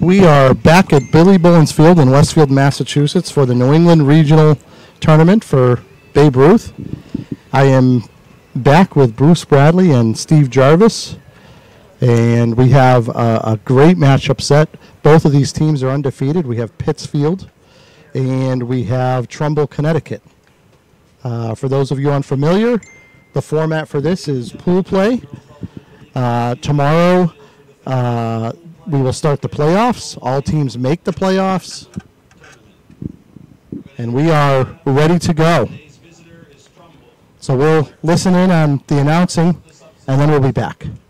We are back at Billy Bullens Field in Westfield, Massachusetts for the New England Regional Tournament for Babe Ruth. I am back with Bruce Bradley and Steve Jarvis, and we have a great matchup set. Both of these teams are undefeated. We have Pittsfield, and we have Trumbull, Connecticut. For those of you unfamiliar, the format for this is pool play. Tomorrow, we will start the playoffs. All teams make the playoffs. And we are ready to go. So we'll listen in on the announcing, and then we'll be back. Number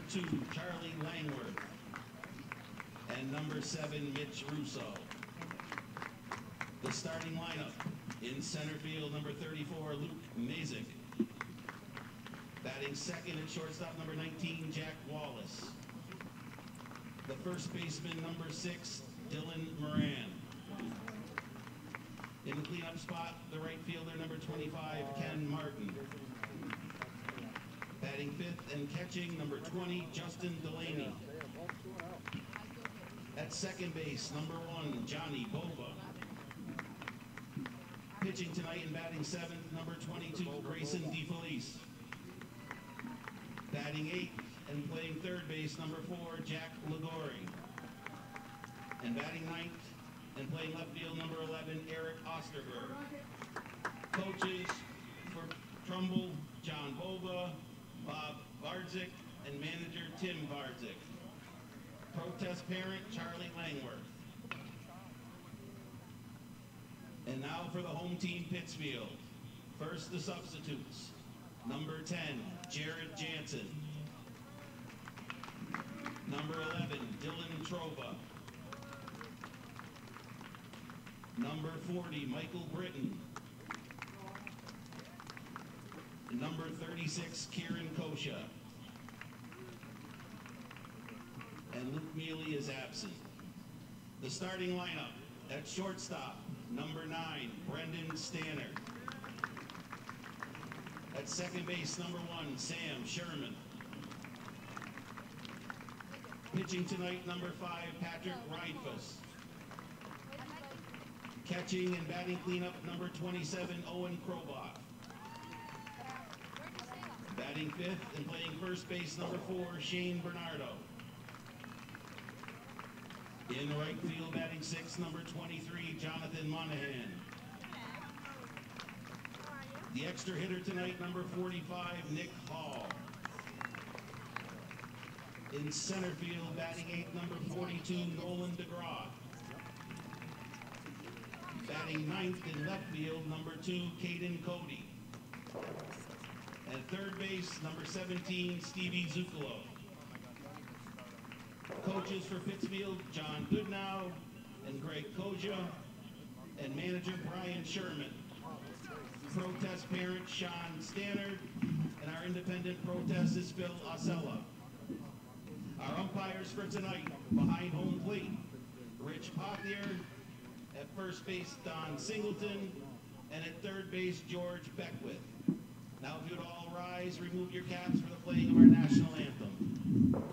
2, Charlie Langworth. And number 7, Mitch Russo. The starting lineup: in center field, number 34, Luke Mazik. Batting second at shortstop, number 19, Jack Wallace. The first baseman, number 6, Dylan Moran. In the cleanup spot, the right fielder, number 25, Ken Martin. Batting fifth and catching, number 20, Justin Delaney. At second base, number 1, Johnny Bova. Pitching tonight and batting seventh, number 22, Grayson DeFelice. Batting eighth and playing third base, number 4, Jack Ligori. And batting ninth and playing left field, number 11, Eric Osterberg. Coaches for Trumbull, John Bova, Bob Bardzik, and manager Tim Bardzik. Protest parent, Charlie Langworth. And now for the home team, Pittsfield. First, the substitutes. Number 10, Jared Jansen. Number 11, Dylan Trova. Number 40, Michael Britton. Number 36, Kieran Kosha. And Luke Mealy is absent. The starting lineup: at shortstop, number 9, Brendan Stanner. At second base, number 1, Sam Sherman. Pitching tonight, number 5, Patrick Reinfuss. Catching and batting cleanup, number 27, Owen Krobach. Batting fifth and playing first base, number 4, Shane Bernardo. In right field, batting sixth, number 23, Jonathan Monahan. The extra hitter tonight, number 45, Nick Hall. In center field, batting eighth, number 42, Nolan DeGraw. Batting ninth in left field, number 2, Caden Cody. And third base, number 17, Stevie Zuccolo. Coaches for Pittsfield, John Goodnow and Greg Koja, and manager Brian Sherman. Protest parent, Sean Stannard, and our independent protest is Phil Osella. Our umpires for tonight: behind home plate, Rich Pothier; at first base, Don Singleton; and at third base, George Beckwith. Now if you'd all rise, remove your caps for the playing of our national anthem.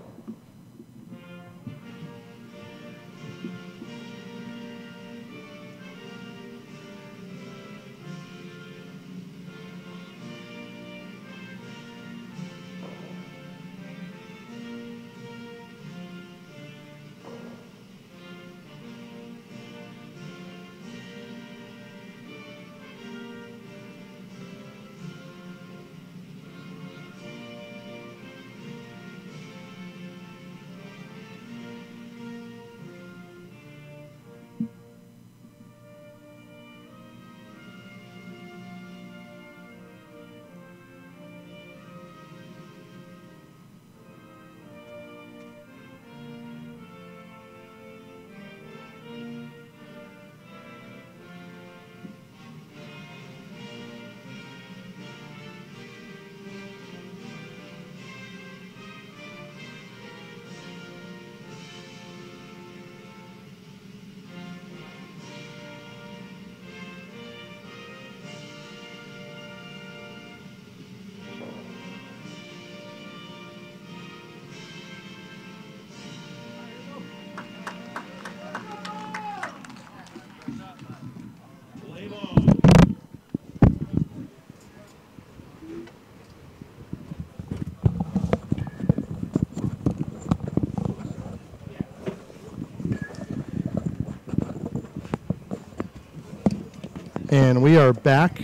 And we are back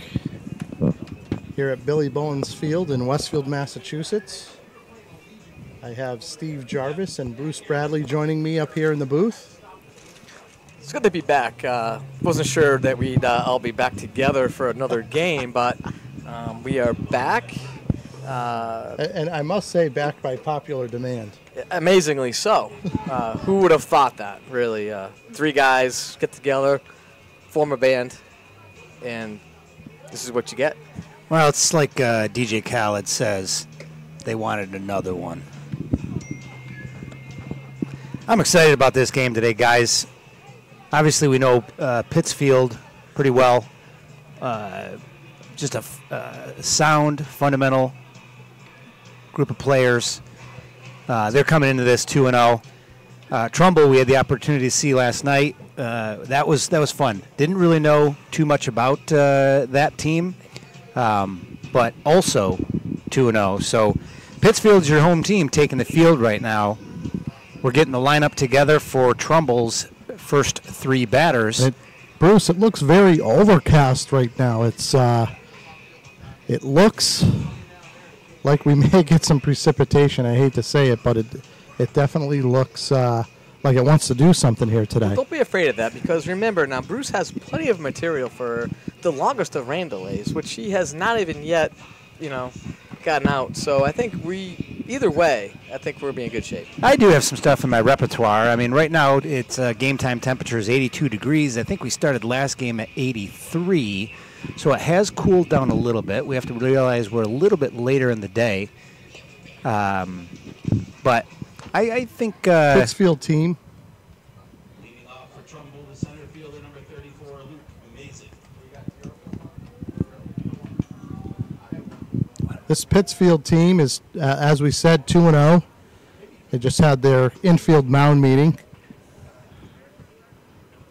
here at Billy Bullens Field in Westfield, Massachusetts. I have Steve Jarvis and Bruce Bradley joining me up here in the booth. It's good to be back. Wasn't sure that we'd all be back together for another game, but we are back. And I must say, back by popular demand. Amazingly so. Who would have thought that, really? 3 guys get together, form a band, and this is what you get. Well, it's like DJ Khaled says, they wanted another one. I'm excited about this game today, guys. Obviously, we know Pittsfield pretty well. Just a sound, fundamental group of players. They're coming into this 2-0. Trumbull, we had the opportunity to see last night. That was fun. Didn't really know too much about that team, but also 2-0. So Pittsfield's your home team taking the field right now. We're getting the lineup together for Trumbull's first 3 batters. Bruce, it looks very overcast right now. It looks like we may get some precipitation. I hate to say it, but it definitely looks like it wants to do something here today. Well, don't be afraid of that, because remember, now Bruce has plenty of material for the longest of rain delays, which he has not even yet, gotten out. So I think either way, I think we'll be in good shape. I do have some stuff in my repertoire. I mean, right now it's game time temperature is 82 degrees. I think we started last game at 83, so it has cooled down a little bit. We have to realize we're a little bit later in the day, but I think Pittsfield team. Leading off for Trumbull, the center fielder, number 34, Luke. Amazing. This Pittsfield team is, as we said, 2-0. They just had their infield mound meeting.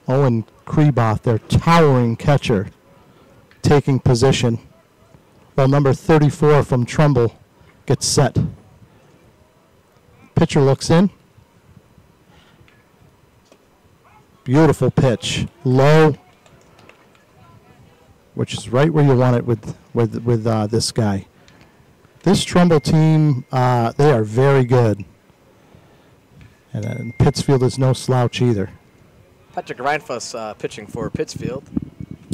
Owen Kreboth, their towering catcher, taking position, while number 34 from Trumbull gets set. Pitcher looks in. Beautiful pitch, low, which is right where you want it with this guy. This Trumbull team, they are very good, and Pittsfield is no slouch either. Patrick Reinfuss pitching for Pittsfield.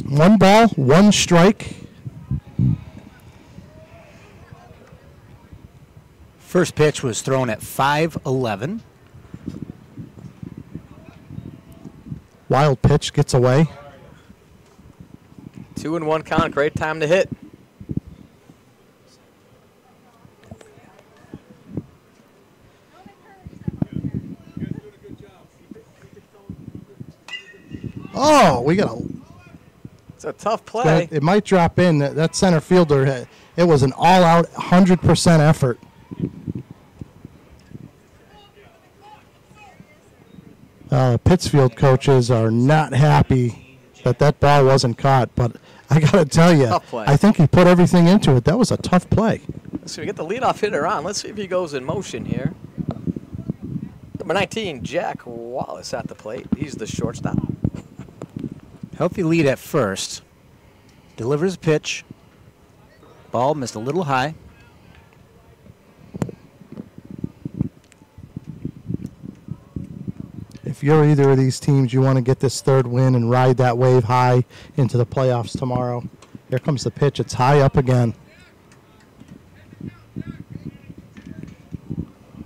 1 ball, 1 strike. first pitch was thrown at 5:11. Wild pitch gets away. 2-1 count, great time to hit. Oh, we got a. It's a tough play. It might drop in. That center fielder, it was an all-out 100% effort. Pittsfield coaches are not happy that ball wasn't caught, but I got to tell you, I think he put everything into it. That was a tough play. So we get the leadoff hitter on. Let's see if he goes in motion here. Number 19, Jack Wallace at the plate. He's the shortstop. Healthy lead at first. Delivers a pitch. Ball missed a little high. If you're either of these teams, you want to get this third win and ride that wave high into the playoffs tomorrow. Here comes the pitch. It's high up again.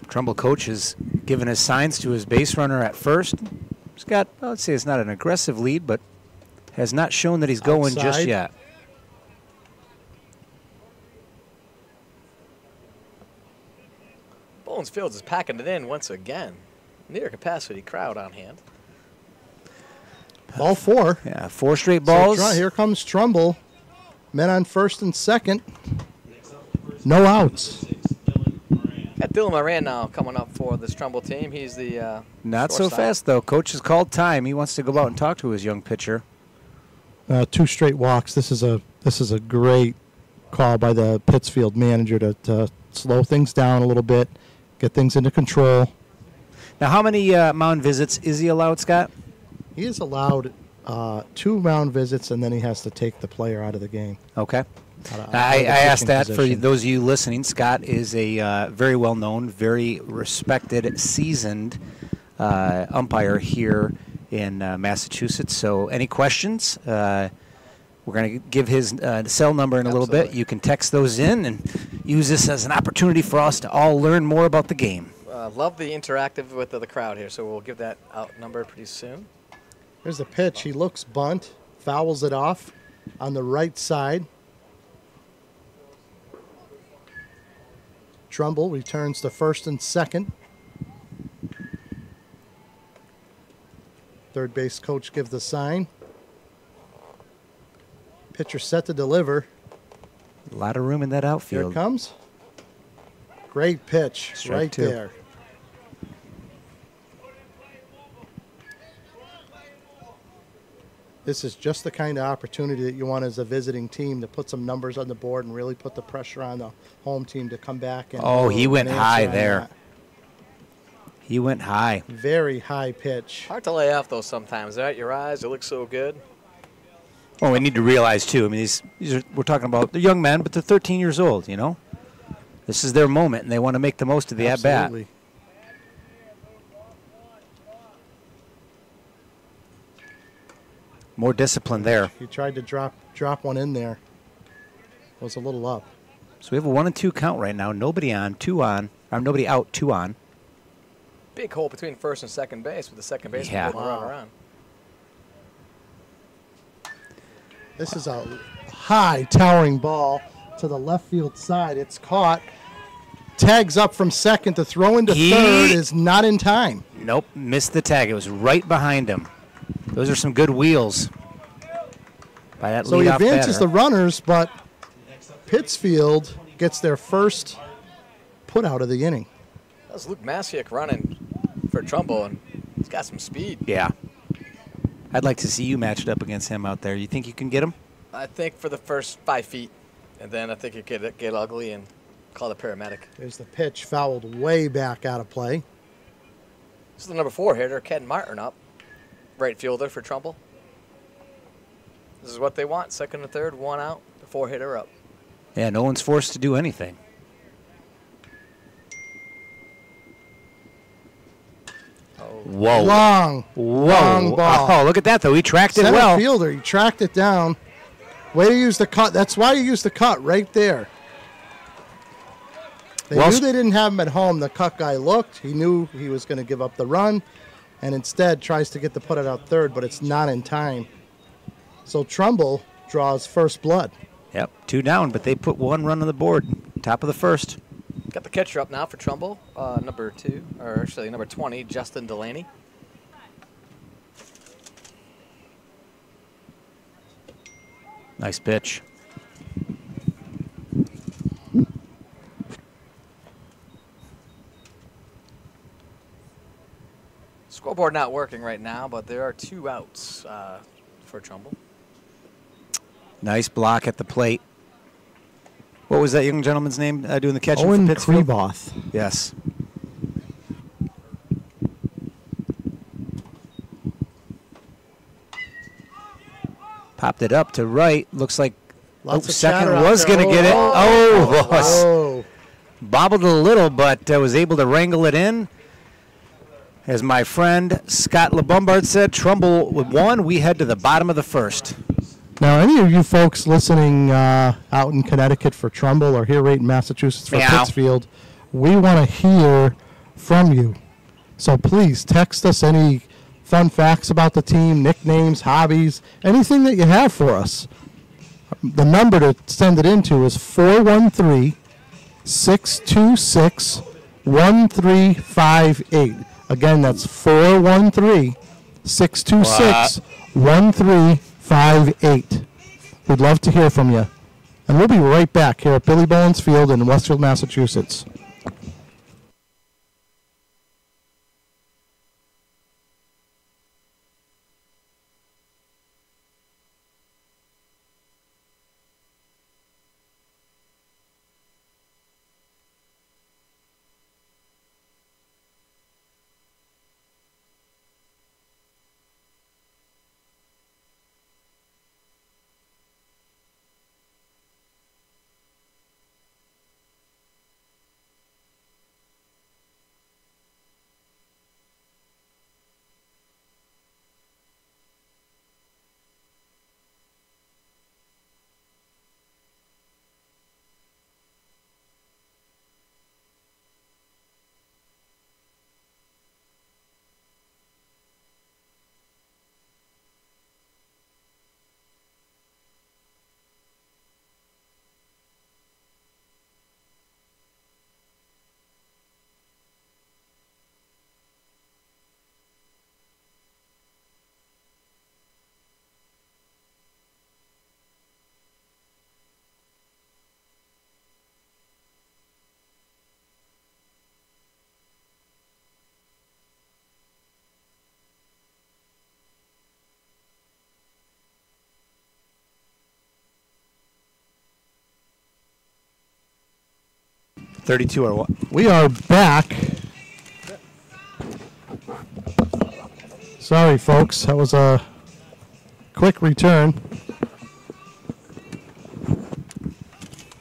Trumbull coach has given his signs to his base runner at first. He's got, let's say it's not an aggressive lead, but has not shown that he's going just yet. Bullens Fields is packing it in once again. Near capacity crowd on hand. Ball 4. Yeah, 4 straight balls. So here comes Trumbull. Men on first and second. No outs. Got Dylan Moran now coming up for this Trumbull team. He's the not so fast though. Coach has called time. He wants to go out and talk to his young pitcher. 2 straight walks. This is a great call by the Pittsfield manager to slow things down a little bit, get things into control. Now, how many mound visits is he allowed, Scott? He is allowed 2 mound visits, and then he has to take the player out of the game. Okay. Out of I the asked that pitching for position. those of you listening. Scott is a very well-known, very respected, seasoned umpire here in Massachusetts. So any questions? We're going to give his cell number in a little bit. Absolutely. You can text those in and use this as an opportunity for us to all learn more about the game. Love the interactive with the crowd here, so we'll give that out number pretty soon. There's the pitch. He looks bunt, fouls it off on the right side. Trumbull returns to first and second. Third base coach gives the sign. Pitcher set to deliver. A lot of room in that Here outfield. it comes. Great pitch Strike right 2. there. This is just the kind of opportunity that you want as a visiting team to put some numbers on the board and really put the pressure on the home team to come back. And Oh, he went and high answer on there. that. He went high. Very high pitch. Hard to lay off those sometimes. They're at your eyes. They look so good. Well, we need to realize, too, I mean, these are, we're talking about, they're young men, but they're 13 years old, you know? This is their moment, and they want to make the most of the at-bat. Absolutely. More discipline there. He tried to drop one in there. Was a little up. So we have a 1-2 count right now. Nobody on, 2 on. Or nobody out, 2 on. Big hole between first and second base with the second baseman Yeah. moving Wow. around. This is a high towering ball to the left field side. It's caught. Tags up from second to throw into third is not in time. Nope, missed the tag. It was right behind him. Those are some good wheels by that So he leadoff advances the batter. runners, but Pittsfield gets their first put out of the inning. That was Luke Masiak running for Trumbull, and he's got some speed. Yeah. I'd like to see you matched up against him out there. You think you can get him? I think for the first 5 feet, and then I think it could get ugly and call the paramedic. There's the pitch fouled way back out of play. This is the number 4 hitter, Ken Martin, up. Right fielder for Trumbull. This is what they want. Second and third, 1 out. The 4 hitter up. Yeah, no one's forced to do anything. Whoa. Long ball. Oh, look at that, though. He tracked it Center well. fielder, he tracked it down. Way to use the cut. That's why you use the cut right there. They Well, knew they didn't have him at home. The cut guy looked. He knew he was going to give up the run, and instead tries to get the put it out third, but it's not in time. So Trumbull draws first blood. Yep, 2 down, but they put 1 run on the board. Top of the first. Got the catcher up now for Trumbull. Number 2, or actually number 20, Justin Delaney. Nice pitch. Scoreboard not working right now, but there are 2 outs for Trumbull. Nice block at the plate. What was that young gentleman's name doing the catching Owen for Pittsfield? Kreboth. Yes. Popped it up to right. Looks like Lots of second chatter out was there. going to get it. Oh, Was oh. bobbled it a little, but was able to wrangle it in. As my friend Scott LeBombard said, Trumbull with 1. We head to the bottom of the first. Now, any of you folks listening out in Connecticut for Trumbull or here right in Massachusetts for Meow. Pittsfield, we want to hear from you. So please text us any fun facts about the team, nicknames, hobbies, anything that you have for us. The number to send it into is 413-626-1358. Again, that's 413-626-1358. We'd love to hear from you. And we'll be right back here at Billy Bullens Field in Westfield, Massachusetts. 32 or what? We are back. Sorry, folks. That was a quick return.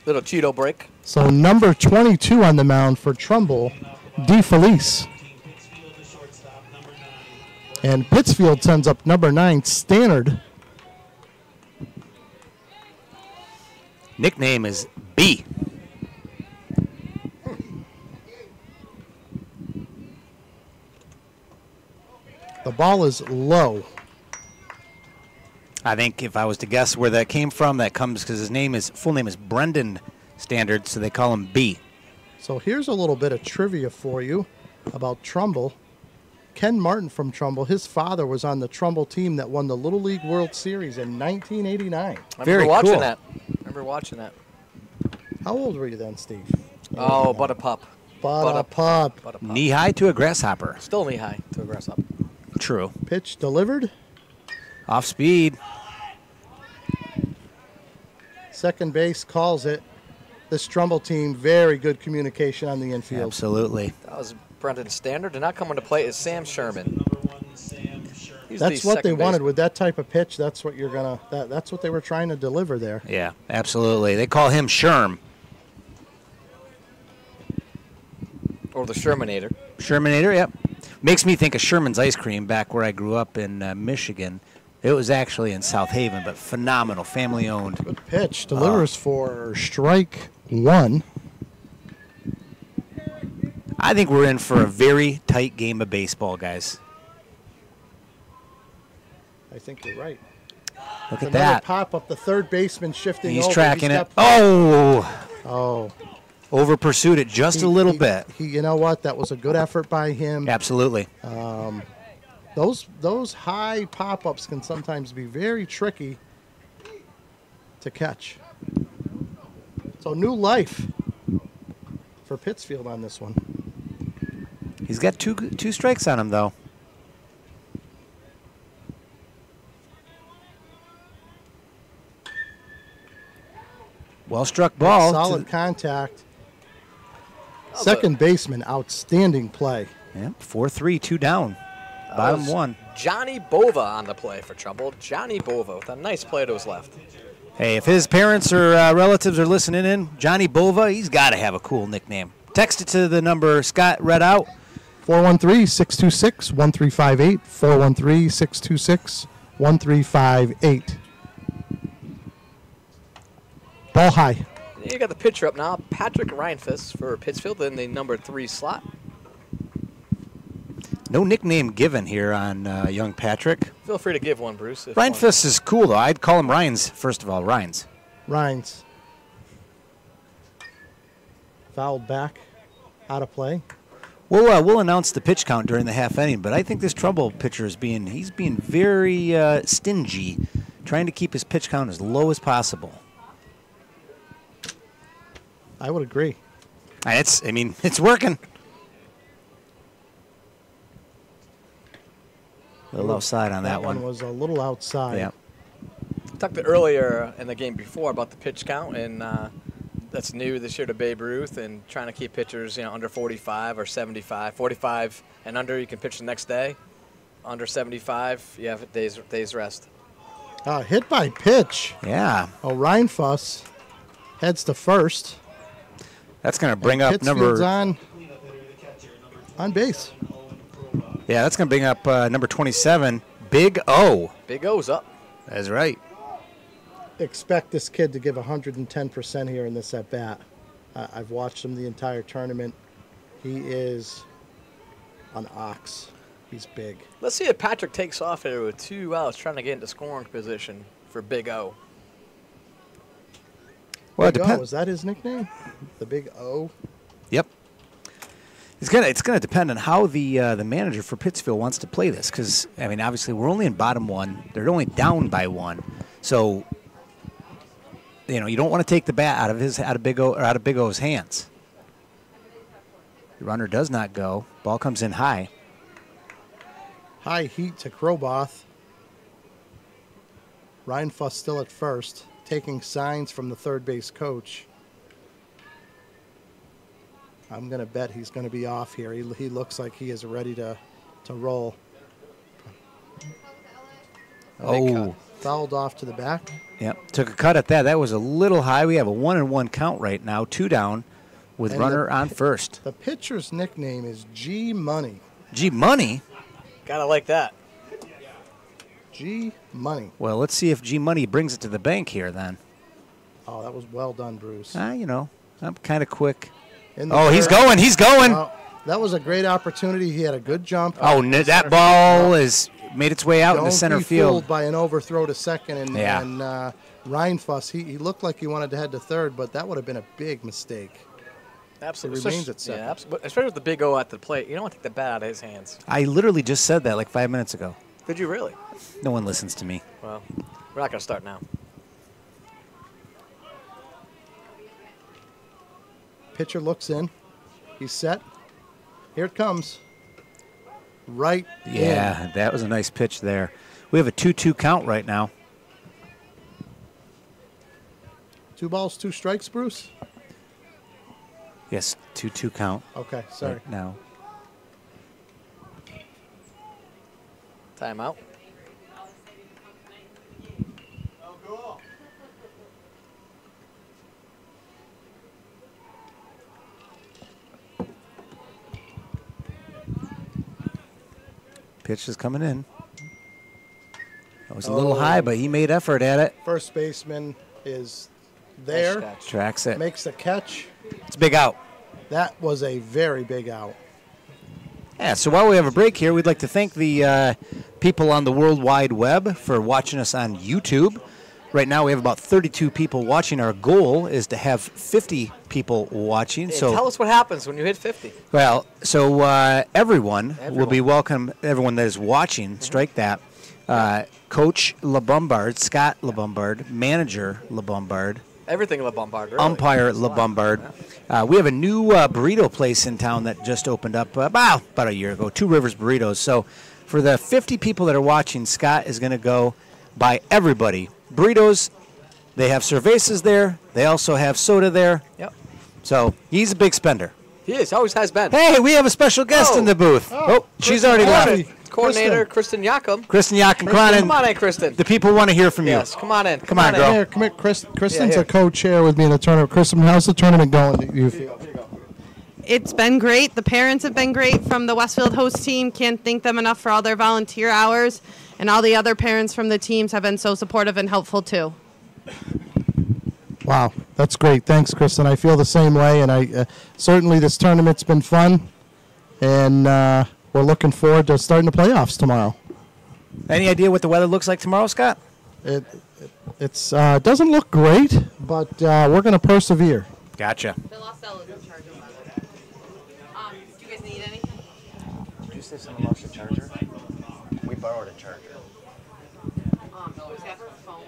Little Cheeto break. So number 22 on the mound for Trumbull, DeFelice. And Pittsfield sends up number 9, Stannard. Nickname is B. The ball is low. I think if I was to guess where that came from, that comes because his full name is Brendan Standard, so they call him B. So here's a little bit of trivia for you about Trumbull. Ken Martin from Trumbull, his father was on the Trumbull team that won the Little League World Series in 1989. I Very remember watching cool. that. I remember watching that. How old were you then, Steve? Oh, but a pup. But a pup. But a pup. Knee high to a grasshopper. Still knee high to a grasshopper. True. Pitch delivered. Off speed. Second base calls it. This Trumbull team, very good communication on the infield. Absolutely. That was Brendan Standard. And now coming to play is Sam Sherman. He's That's the what they second wanted baseman. with that type of pitch. That's what you're gonna. That's what they were trying to deliver there. Yeah, absolutely. They call him Sherm. Or the Shermanator. Shermanator, yep. Makes me think of Sherman's Ice Cream back where I grew up in Michigan. It was actually in South Haven, but phenomenal, family-owned. Good pitch. Delivers for strike 1. I think we're in for a very tight game of baseball, guys. I think you're right. Look at Another that. pop up. The third baseman shifting He's over. tracking it. got- Oh! Oh. Over pursued it just a little bit. You know what? That was a good effort by him. Absolutely. Those high pop-ups can sometimes be very tricky to catch. So new life for Pittsfield on this one. He's got two strikes on him, though. Well struck ball. Solid contact. Second baseman, outstanding play. Yeah, 4-3, 2 down. Bottom one. Johnny Bova on the play for Trumbull. Johnny Bova with a nice play to his left. Hey, if his parents or relatives are listening in, Johnny Bova, he's got to have a cool nickname. Text it to the number Scott read out. 413-626-1358. 413-626-1358. Ball high. You got the pitcher up now, Patrick Reinfuss for Pittsfield in the number 3 slot. No nickname given here on young Patrick. Feel free to give one, Bruce. if Reinfuss is cool, though. I'd call him Rhines, first of all. Rhines. Rhines. Fouled back. Out of play. We'll announce the pitch count during the half inning, but I think this Trumbull pitcher is being very stingy, trying to keep his pitch count as low as possible. I would agree. And it's working. A little outside on that one. Was a little outside. Yeah. We talked earlier in the game before about the pitch count, and that's new this year to Babe Ruth, and trying to keep pitchers under 45 or 75. 45 and under, you can pitch the next day. Under 75, you have days rest. Hit by pitch. Yeah. Reinfuss heads to first. That's going to bring up Pittsfield's number... on base. Yeah, that's going to bring up number 27, Big O. Big O's up. That's right. Expect this kid to give 110% here in this at-bat. I've watched him the entire tournament. He is an ox. He's big. Let's see if Patrick takes off here with 2 outs, trying to get into scoring position for Big O. Well, Big O, is that his nickname? The Big O? Yep. It's gonna depend on how the manager for Pittsfield wants to play this, because obviously we're only in bottom one. They're only down by 1, so you don't want to take the bat out of Big O's hands. The runner does not go. Ball comes in high. High heat to Kroboth. Reinfuss still at first, taking signs from the third base coach. I'm going to bet he's going to be off here. He looks like he is ready to roll. Oh. Fouled off to the back. Yep, took a cut at that. That was a little high. We have a 1-1 count right now, 2 down with And runner on first. The pitcher's nickname is G Money. G Money? Gotta like that. G Money. Well, let's see if G Money brings it to the bank here then. Oh, that was well done, Bruce. You know, I'm kind of quick. Oh, he's going. He's going. That was a great opportunity. He had a good jump. Oh, that ball has made its way out in the center Don't be field. fooled by an overthrow to second. And Yeah. Reinfuss, he looked like he wanted to head to third, but that would have been a big mistake. Absolutely. It remains at second. Yeah, absolutely. Especially with the big O at the plate. You don't want to take the bat out of his hands. I literally just said that like 5 minutes ago. Did you really? No one listens to me. Well, we're not going to start now. Pitcher looks in. He's set. Here it comes. Right Yeah, that was a nice pitch there. We have a 2-2 count right now. 2 balls, 2 strikes, Bruce? Yes, 2-2 count Okay, sorry. right now. Timeout. Pitch is coming in. That was a little high, but he made effort at it. First baseman is there. Nice catch. Tracks it. Makes the catch. It's a big out. That was a very big out. Yeah, so while we have a break here, we'd like to thank the people on the World Wide Web for watching us on YouTube. Right now we have about 32 people watching. Our goal is to have 50 people watching. Hey, so tell us what happens when you hit 50. Well, so everyone will be welcome. Everyone that is watching, strike that. Coach LeBombard, Scott LeBombard, manager LeBombard, Everything LeBombard, really. umpire LeBombard. We have a new burrito place in town that just opened up about a year ago, Two Rivers Burritos. So for the 50 people that are watching, Scott is going to go buy everybody burritos. They have cervezas there. They also have soda there. Yep. So he's a big spender. He is. Always has been. Hey, we have a special guest in the booth. Oh, she's already left. Coordinator Kristen Yakum. Kristen Yakum, come on in. Come on in, Kristen. The people want to hear from you. Yes, come on in. Come on, girl. Here, come here. Kristen's here. a co-chair with me in the tournament. Kristen, how's the tournament going, do you feel? It's been great. The parents have been great from the Westfield host team. Can't thank them enough for all their volunteer hours. And all the other parents from the teams have been so supportive and helpful, too. Wow, that's great. Thanks, Kristen. I feel the same way, and I certainly this tournament's been fun, and we're looking forward to starting the playoffs tomorrow. Any idea what the weather looks like tomorrow, Scott? It doesn't look great, but we're going to persevere. Gotcha. Bill Ostella's in charge of that. Do you guys need anything? Did you say someone lost a charger? We borrowed a charger. Is that her phone?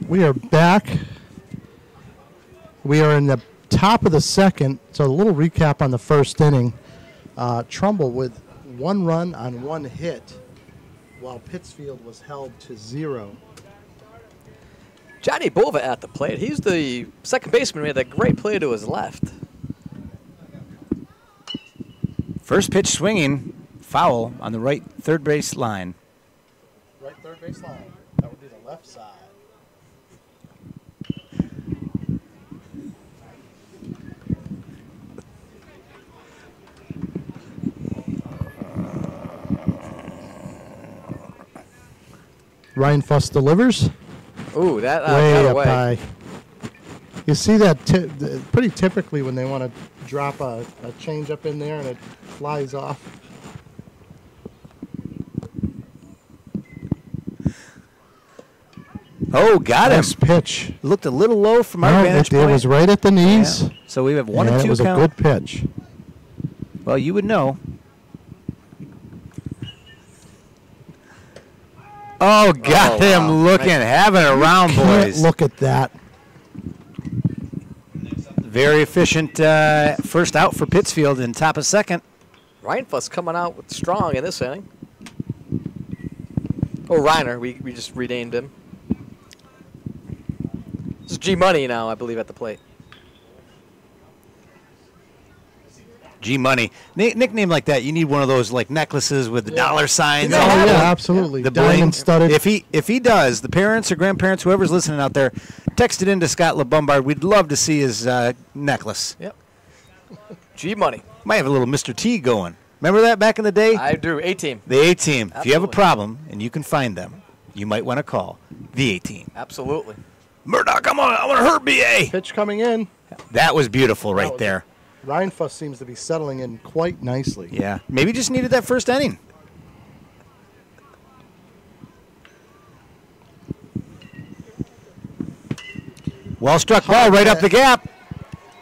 We are back. We are in the top of the second. So a little recap on the first inning. Trumbull with 1 run on 1 hit, while Pittsfield was held to 0. Johnny Bova at the plate. He's the second baseman. Made that great play to his left. First pitch swinging, foul on the right third base line. Right third base line. That would be the left side. Ryan Fuss delivers. Ooh, that Way got up away. high. You see that pretty typically when they want to drop a change up in there and it flies off. Oh, got him. Nice pitch. Looked a little low from our No, vantage it point. was right at the knees. Yeah. So we have 1 and 2 it was count. a good pitch. Well, you would know. Oh, got him looking, having a round, boys. Look at that. Very efficient first out for Pittsfield in top of second. Reinfuss coming out with strong in this inning. Oh, Reiner, we just renamed him. This is G Money now, I believe, at the plate. G Money. Nickname like that, you need one of those like necklaces with the dollar signs. Oh, yeah, absolutely. The Diamond bling. studded. If he does, the parents or grandparents, whoever's listening out there, text it in to Scott LeBombard. We'd love to see his necklace. Yep. G Money. Might have a little Mr. T going. Remember that back in the day? I do. A-Team. The A-Team. If you have a Absolutely. problem and you can find them, you might want to call the A-Team. Absolutely. Murdoch, I want to hurt BA. Pitch coming in. That was beautiful right was- there. Reinfuss seems to be settling in quite nicely. Yeah, maybe just needed that first inning. Well struck ball right up the gap.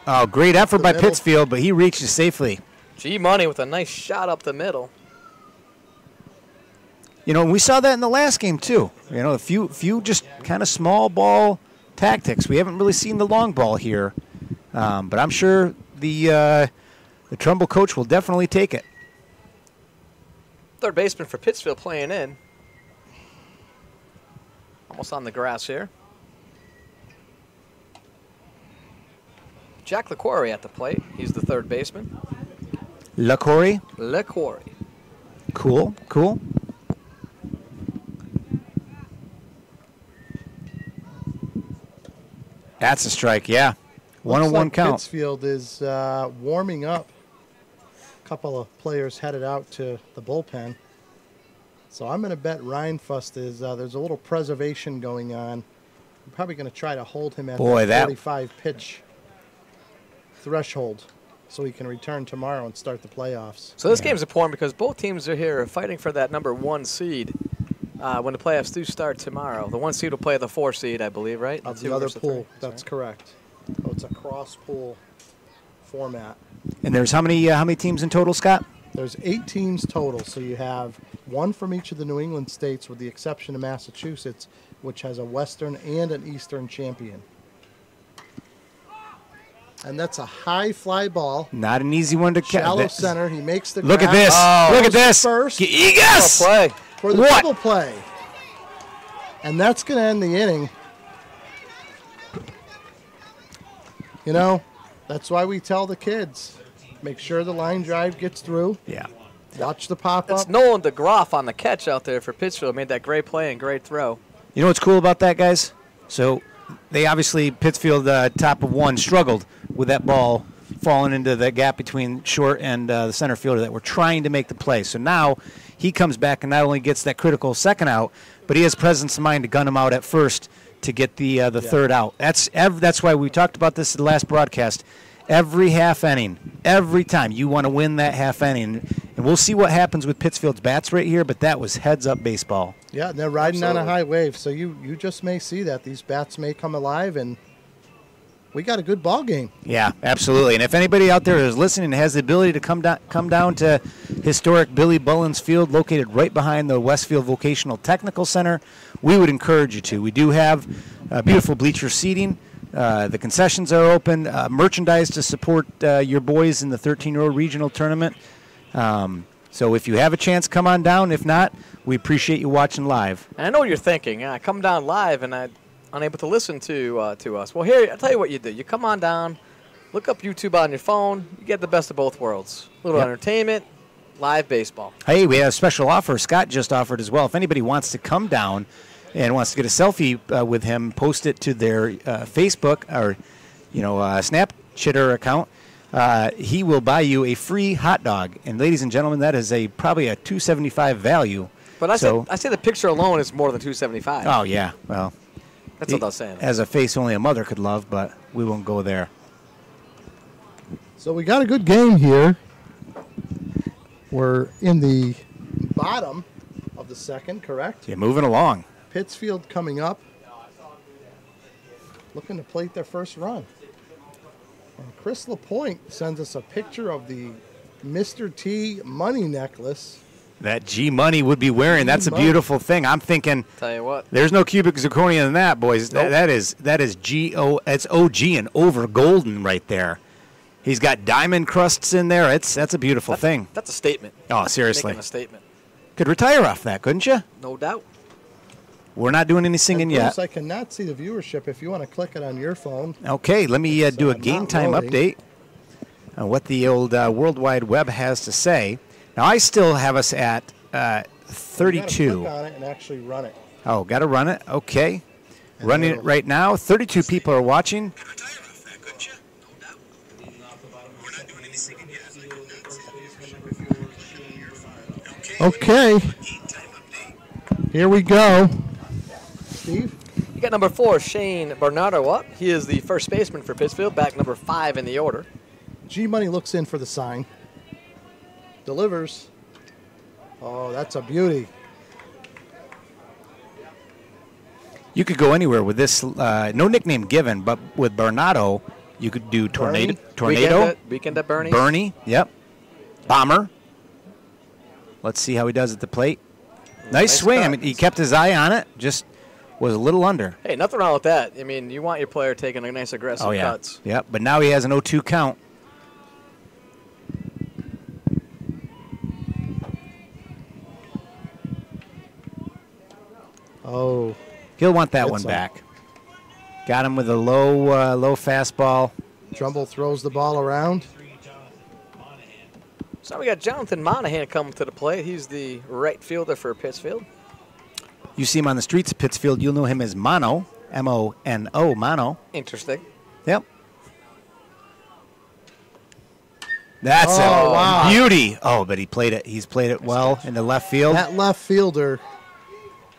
Oh, great effort by middle. Pittsfield, but he reaches safely. G Money with a nice shot up the middle. You know, we saw that in the last game too. You know, a few just kind of small ball tactics. We haven't really seen the long ball here, but I'm sure the Trumbull coach will definitely take it. Third baseman for Pittsfield playing in. Almost on the grass here. Jack LaQuarrie at the plate. He's the third baseman. LaCorey, LaQuarrie. cool. That's a strike, yeah. Looks 1-1 like count. Pittsfield is warming up. A couple of players headed out to the bullpen. So I'm going to bet Reinfuss is there's a little preservation going on. I'm probably going to try to hold him at Boy, the that- 45 pitch threshold so he can return tomorrow and start the playoffs. So this game's important because both teams are here fighting for that number 1 seed when the playoffs do start tomorrow. The 1 seed will play the 4 seed, I believe, right? Of two the other versus pool, three. that's correct. Oh, it's a cross-pool format. And there's how many teams in total, Scott? There's 8 teams total, so you have 1 from each of the New England states with the exception of Massachusetts, which has a Western and an Eastern champion. And that's a high fly ball. Not an easy one to catch. Shallow center. He makes the Look at grab. this. Look at this. First. Yes! Well play. For the What? double play. And that's going to end the inning. You know, that's why we tell the kids, make sure the line drive gets through. Yeah. Watch the pop It's up. Nolan DeGroff on the catch out there for Pittsfield. Made that great play and great throw. You know what's cool about that, guys? So they obviously, Pittsfield, top of 1, struggled with that ball falling into the gap between short and the center fielder that were trying to make the play. So now he comes back and not only gets that critical second out, but he has presence of mind to gun him out at first to get the third out. That's why we talked about this in the last broadcast. Every half inning, every time you want to win that half inning, and we'll see what happens with Pittsfield's bats right here, but that was heads-up baseball. Yeah, and they're riding on a Absolutely. high wave, so you just may see that. These bats may come alive, and we got a good ball game. Yeah, absolutely. And if anybody out there is listening and has the ability to come down to historic Billy Bullens Field, located right behind the Westfield Vocational Technical Center, we would encourage you to. We do have beautiful bleacher seating. The concessions are open. Merchandise to support your boys in the 13-year-old regional tournament. So if you have a chance, come on down. If not, we appreciate you watching live. And I know what you're thinking. I come down live and I'm unable to listen to us. Well, here, I'll tell you what you do. You come on down, look up YouTube on your phone. You get the best of both worlds. A little Yep. entertainment, live baseball. Hey, we have a special offer Scott just offered as well. If anybody wants to come down and wants to get a selfie with him, post it to their Facebook or Snapchitter account. He will buy you a free hot dog. And ladies and gentlemen, that is probably a $2.75 value. But I say the picture alone is more than $2.75. Oh, yeah. Well, That's what I was saying. As a face only a mother could love, but we won't go there. So we got a good game here. We're in the bottom of the second, correct? Yeah, moving along. Pittsfield coming up, looking to plate their first run. And Chris LaPointe sends us a picture of the Mr. T money necklace that G Money would be wearing. That's a beautiful thing. I'm thinking. Tell you what. There's no cubic zirconia in that, boys. Nope. That is it's OG and over golden right there. He's got diamond crusts in there. That's a beautiful thing. That's a statement. Oh, seriously. Making a statement. Could retire off that, couldn't you? No doubt. We're not doing any singing Bruce, yet. I cannot see the viewership. If you want to click it on your phone. Okay, let me do a not game time loading. update on what the old World Wide Web has to say. Now, I still have us at 32. You gotta click on it and actually run it. Oh, got to run it? Okay. And Running it it'll- right now. 32 people are watching. Okay. Here we go. Steve? You got number 4, Shane Bernardo up. He is the first baseman for Pittsfield, back number 5 in the order. G Money looks in for the sign. Delivers. Oh, that's a beauty. You could go anywhere with this. No nickname given, but with Bernardo, you could do Tornado, Weekend at Bernie's. Bernie, yep. Bomber. Let's see how he does at the plate. Nice swing. I mean, he kept his eye on it, just was a little under. Hey, nothing wrong with that. I mean, you want your player taking a nice aggressive cuts. Yep, but now he has an 0-2 count. Oh. He'll want that It's one a- back. Got him with a low fastball. Trumbull throws the ball around. So we got Jonathan Monahan coming to the plate. He's the right fielder for Pittsfield. You see him on the streets of Pittsfield, you'll know him as Mono, M-O-N-O, Mono. Interesting. Yep. That's Oh, a wow. beauty. Oh, but he played it. He's played it well in the left field. That left fielder,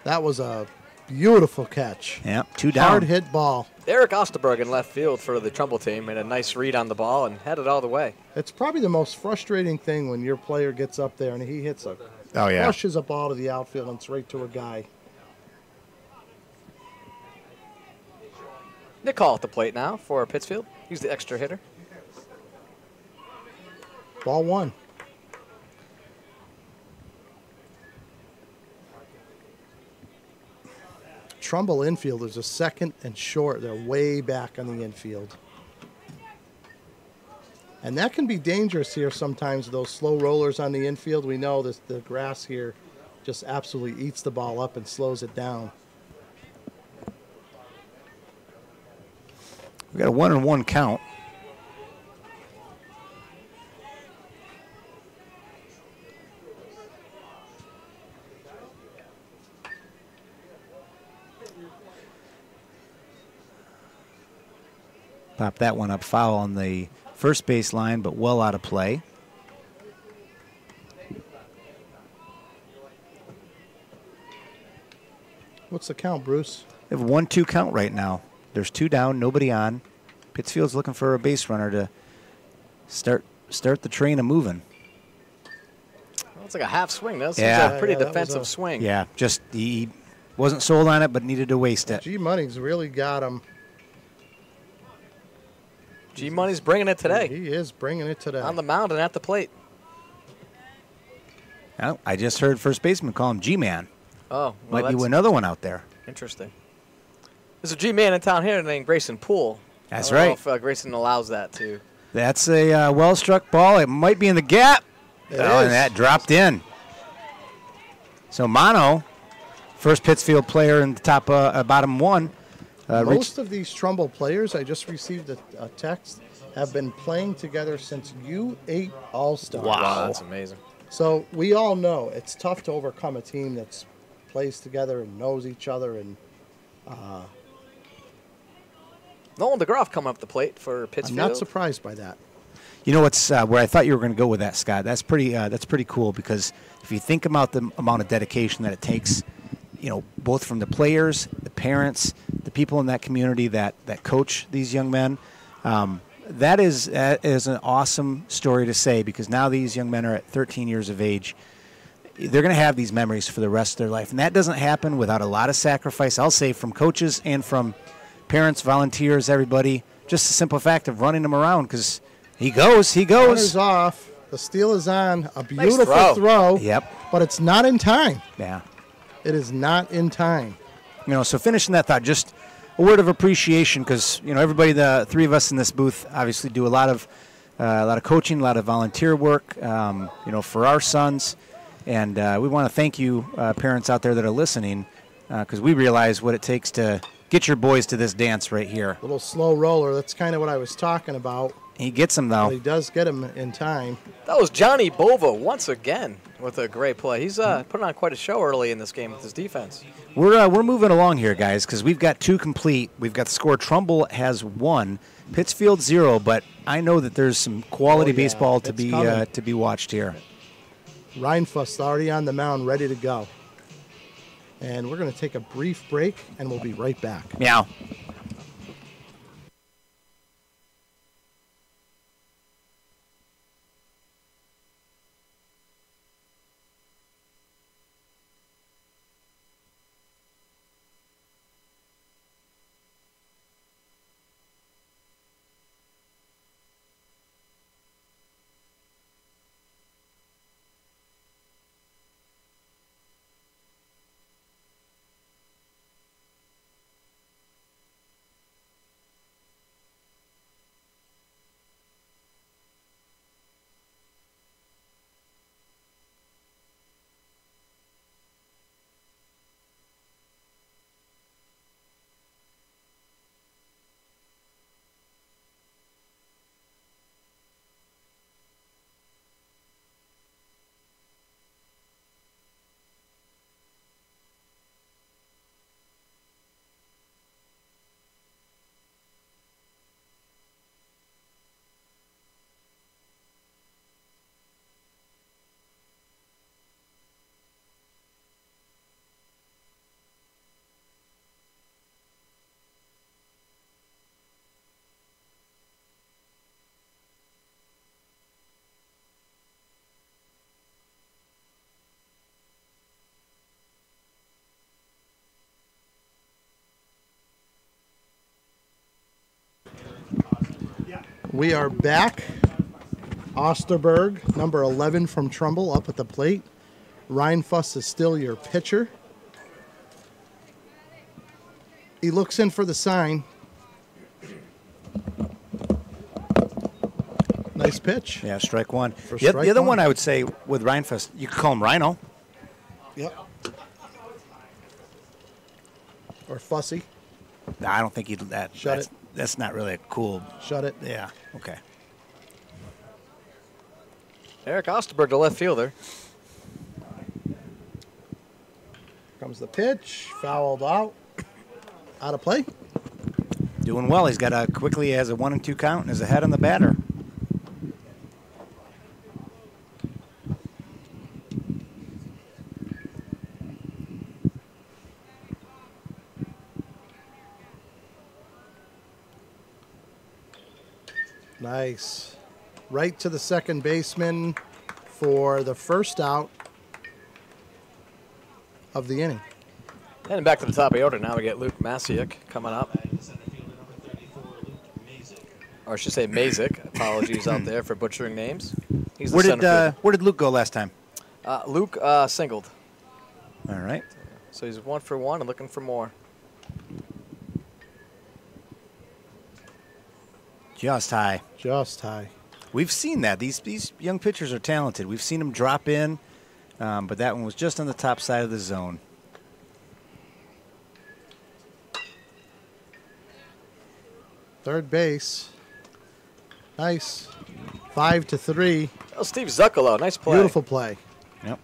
that was a beautiful catch. Yep, 2 down. Hard hit ball. Eric Osterberg in left field for the Trumbull team made a nice read on the ball and had it all the way. It's probably the most frustrating thing when your player gets up there and he hits a Oh, yeah. crushes a ball to the outfield and it's right to a guy. Nick Hall at the plate now for Pittsfield. He's the extra hitter. Ball one. Trumbull infielders are second and short. They're way back on the infield. And that can be dangerous here sometimes, those slow rollers on the infield. We know this, the grass here just absolutely eats the ball up and slows it down. We got a 1-1 count. Pop that one up foul on the first base line, but well out of play. What's the count, Bruce? They have a 1-2 count right now. There's 2 down, nobody on. Pittsfield's looking for a base runner to start the train a moving. Well, it's like a half swing. That's Yeah. a pretty Yeah, that was defensive a- swing. Yeah, just he wasn't sold on it, but needed to waste it. G Money's really got him. G Money's bringing it today He is bringing it today. on the mound and at the plate. Oh, I just heard first baseman call him G-Man. Oh, well, Might be that's another one out there. interesting. There's a G-man in town here named Grayson Poole. That's I don't right. know if Grayson allows that to. That's a well-struck ball. It might be in the gap. It Oh, is. and that dropped in. So Mono, first Pittsfield player in the top bottom one. Most of these Trumbull players, I just received a text, have been playing together since U8 All-Stars. Wow, that's amazing. So we all know it's tough to overcome a team that plays together and knows each other. And Nolan DeGroff coming up the plate for I'm Pittsfield. not surprised by that. You know what's where I thought you were going to go with that, Scott? That's pretty cool because if you think about the amount of dedication that it takes, you know, both from the players, the parents, the people in that community that coach these young men, that is an awesome story to say because now these young men are at 13 years of age. They're going to have these memories for the rest of their life, and that doesn't happen without a lot of sacrifice, I'll say, from coaches and from parents, volunteers, everybody. Just the simple fact of running them around because he goes. Runners off. The steal is on. A beautiful throw. Yep. But it's not in time. Yeah. It is not in time. So finishing that thought, just a word of appreciation because, everybody, the three of us in this booth obviously do a lot of coaching, a lot of volunteer work, for our sons. And we want to thank you, parents out there that are listening, because we realize what it takes to get your boys to this dance right here. Little slow roller. That's kind of what I was talking about. He gets him, though. But he does get him in time. That was Johnny Bova once again with a great play. He's putting on quite a show early in this game with his defense. We're moving along here, guys, because we've got 2 complete. We've got the score. Trumbull has 1, Pittsfield 0, but I know that there's some quality baseball to be watched here. Rheinfuss already on the mound, ready to go. And we're going to take a brief break, and we'll be right back. Meow. We are back. Osterberg, number 11 from Trumbull, up at the plate. Rheinfuss is still your pitcher. He looks in for the sign. Nice pitch. Yeah, strike 1. The other one I would say with Rheinfuss, you could call him Rhino. Yep. Or Fussy. No, I don't think he'd that. Shut it. That's not really a cool. Shut it. Yeah. Okay. Eric Osterberg, the left fielder. Comes the pitch. Fouled out. Out of play. Doing well. He's got a quickly has a 1-2 count and is ahead on the batter. Nice. Right to the second baseman for the first out of the inning. And back to the top of the order. Now we get Luke Masiak coming up. Or I should say Mazik. Apologies out there for butchering names. He's the where did Luke go last time? Luke singled. All right. So he's 1 for 1 and looking for more. Just high. Just high. We've seen that. These young pitchers are talented. We've seen them drop in, but that one was just on the top side of the zone. Third base. Nice. 5-3. Oh, Steve Zuccolo. Nice play. Beautiful play. Yep.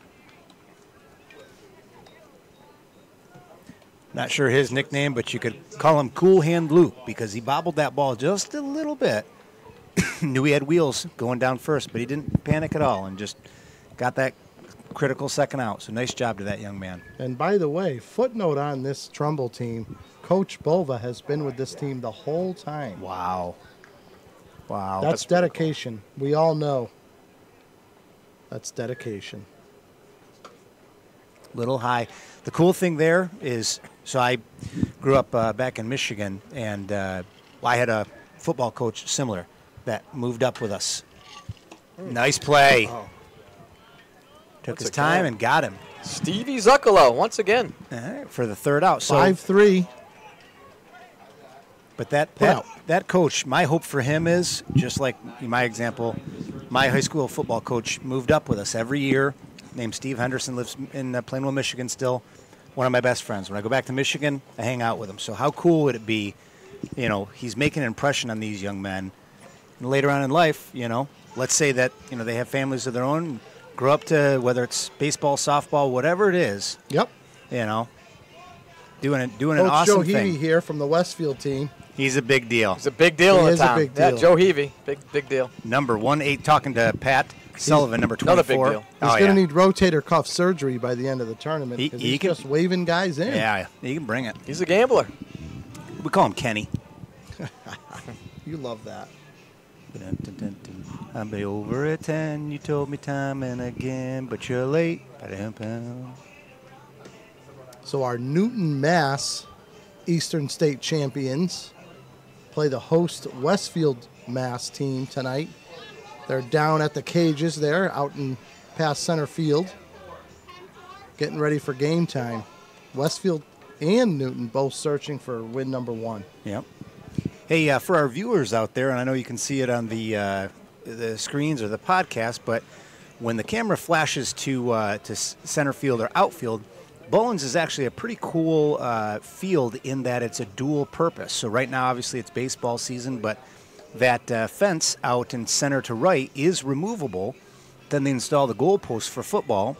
Not sure his nickname, but you could call him Cool Hand Luke because he bobbled that ball just a little bit. Knew he had wheels going down first, but he didn't panic at all and just got that critical second out. So nice job to that young man. And by the way, footnote on this Trumbull team, Coach Bova has been with this team the whole time. Wow. Wow. That's dedication. Cool. We all know. That's dedication. Little high. The cool thing there is, so I grew up back in Michigan, and I had a football coach similar that moved up with us. Nice play. Oh. Took Once his again. time and got him. Stevie Zuccolo once again. All right, for the third out. So 5-3. But that coach, my hope for him is, just like my example, my high school football coach moved up with us every year, named Steve Henderson, lives in Plainville, Michigan still, one of my best friends. When I go back to Michigan, I hang out with him. So how cool would it be, he's making an impression on these young men. And later on in life, let's say that, they have families of their own, grow up to, whether it's baseball, softball, whatever it is. Yep. Doing an Coach awesome Joe thing. Heavey here from the Westfield team. He's a big deal. He's a big deal He in the is a town. big Yeah, deal. Joe Heavey, big deal. Number 1-8, talking to Pat Sullivan, number 24. Another big deal. He's going to need rotator cuff surgery by the end of the tournament because He he's can- just waving guys in. Yeah, he can bring it. He's a gambler. We call him Kenny. You love that. I'll be over at 10. You told me time and again, but you're late. So our Newton, Mass Eastern State champions play the host Westfield, Mass team tonight. They're down at the cages there out in past center field, getting ready for game time. Westfield and Newton both searching for win number 1. Yep. Hey, for our viewers out there, and I know you can see it on the screens or the podcast, but when the camera flashes to center field or outfield, Bullens is actually a pretty cool field in that it's a dual purpose. So right now, obviously, it's baseball season, but that fence out in center to right is removable. Then they install the goalpost for football,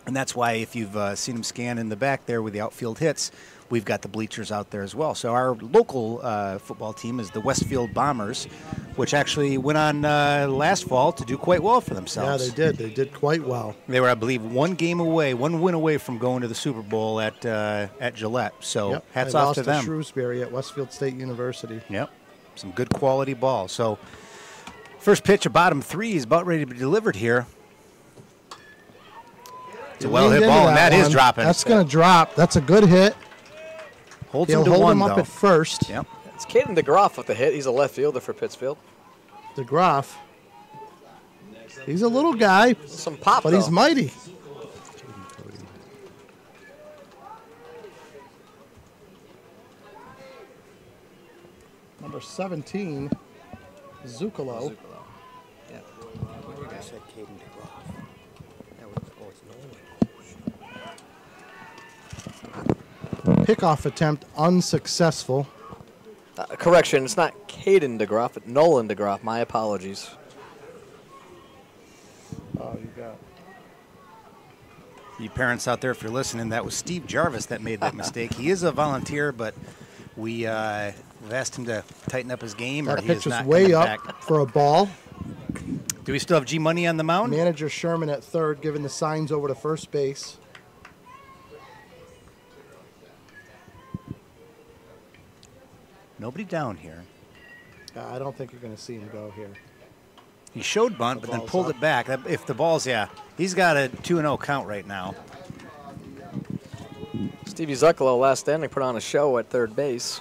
and that's why if you've seen them scan in the back there with the outfield hits, we've got the bleachers out there as well. So our local football team is the Westfield Bombers, which actually went on last fall to do quite well for themselves. Yeah, they did. They did quite well. They were, I believe, one win away from going to the Super Bowl at Gillette. So Yep. hats They off lost to them. Shrewsbury at Westfield State University. Yep, some good quality ball. So first pitch, a bottom 3 is about ready to be delivered here. It's a well-hit Leaned ball, into and that is one. dropping. That's going to drop. That's a good hit. Holds He'll him to hold 1, him up though. at first. Yep. It's Caden DeGroff with the hit. He's a left fielder for Pittsfield. DeGroff. He's a little guy, Some pop, but though. he's mighty. Number 17, Zuccolo. Pickoff attempt unsuccessful. Correction, it's not Caden DeGroff, it's Nolan DeGroff. My apologies. Oh, you got. You parents out there, if you're listening, that was Steve Jarvis that made that mistake. He is a volunteer, but we've asked him to tighten up his game, or That he is pitch is not way coming up back. for a ball. Do we still have G Money on the mound? Manager Sherman at third, giving the signs over to first base. Nobody down here. I don't think you're going to see him go here. He showed bunt, The but then ball's pulled up. it back. If the ball's, he's got a 2-0 count right now. Stevie Zuccolo last inning put on a show at third base.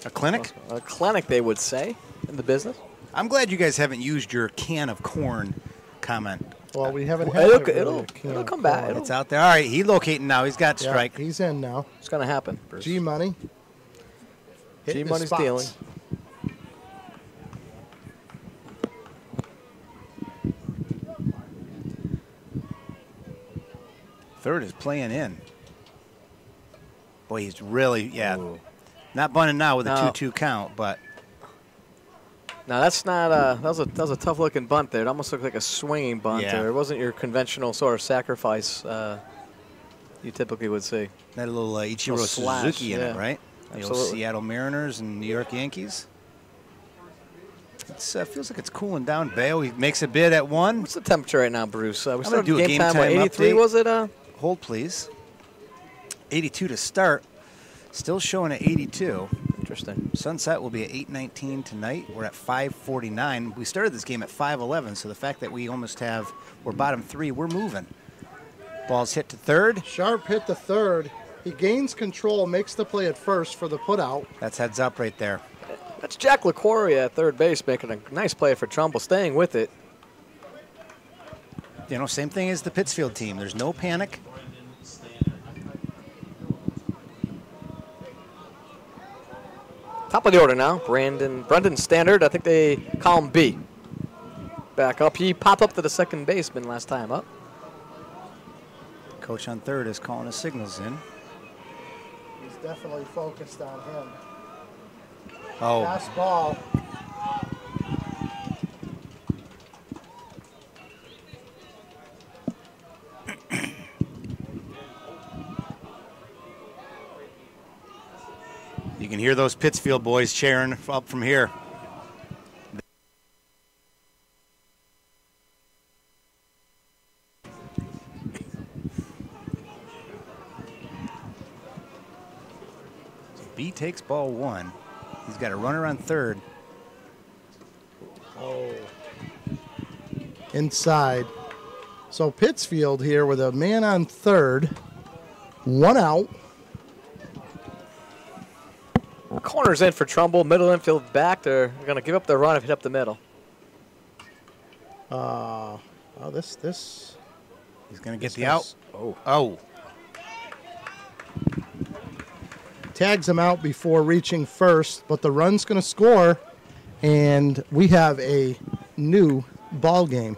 A clinic? A clinic, they would say, in the business. I'm glad you guys haven't used your can of corn comment. Well, we haven't Well, had it'll come back. It's out there. All right, he's locating now. He's got strike. He's in now. It's going to happen, Bruce. G Money. hitting his G-Money's spots. dealing. Third is playing in. Boy, he's really, Ooh. not bunting now with a No. 2-2 count, but Now that's not that was a tough looking bunt there. It almost looked like a swinging bunt Yeah. there. It wasn't your conventional sort of sacrifice you typically would see. that little Ichiro Little slash, Suzuki in it, yeah. right? The old Absolutely. Seattle Mariners and New York Yankees. It feels like it's cooling down. Bayo, he makes a bid at 1. What's the temperature right now, Bruce? We gonna started do a game game time at time 83. update. Was it? Hold, please. 82 to start. Still showing at 82. Interesting. Sunset will be at 8:19 tonight. We're at 5:49. We started this game at 5:11, so the fact that we're bottom 3, we're moving. Ball's hit to third. Sharp hit the third. He gains control, makes the play at first for the putout. That's heads up right there. That's Jack LaQuaria at third base making a nice play for Trumbull, staying with it. same thing as the Pittsfield team. There's no panic. Top of the order now, Brendan Standard. I think they call him B. Back up. He popped up to the second baseman last time up. Coach on third is calling his signals in. He's definitely focused on him. Oh. Last ball. You can hear those Pittsfield boys cheering up from here. So B takes ball one. He's got a runner on third. Oh. Inside. So Pittsfield here with a man on third. One out. Corner's in for Trumbull. Middle infield back. They're going to give up their run if hit up the middle. This. He's going to get the out. Oh. Tags him out before reaching first, but the run's going to score, and we have a new ball game.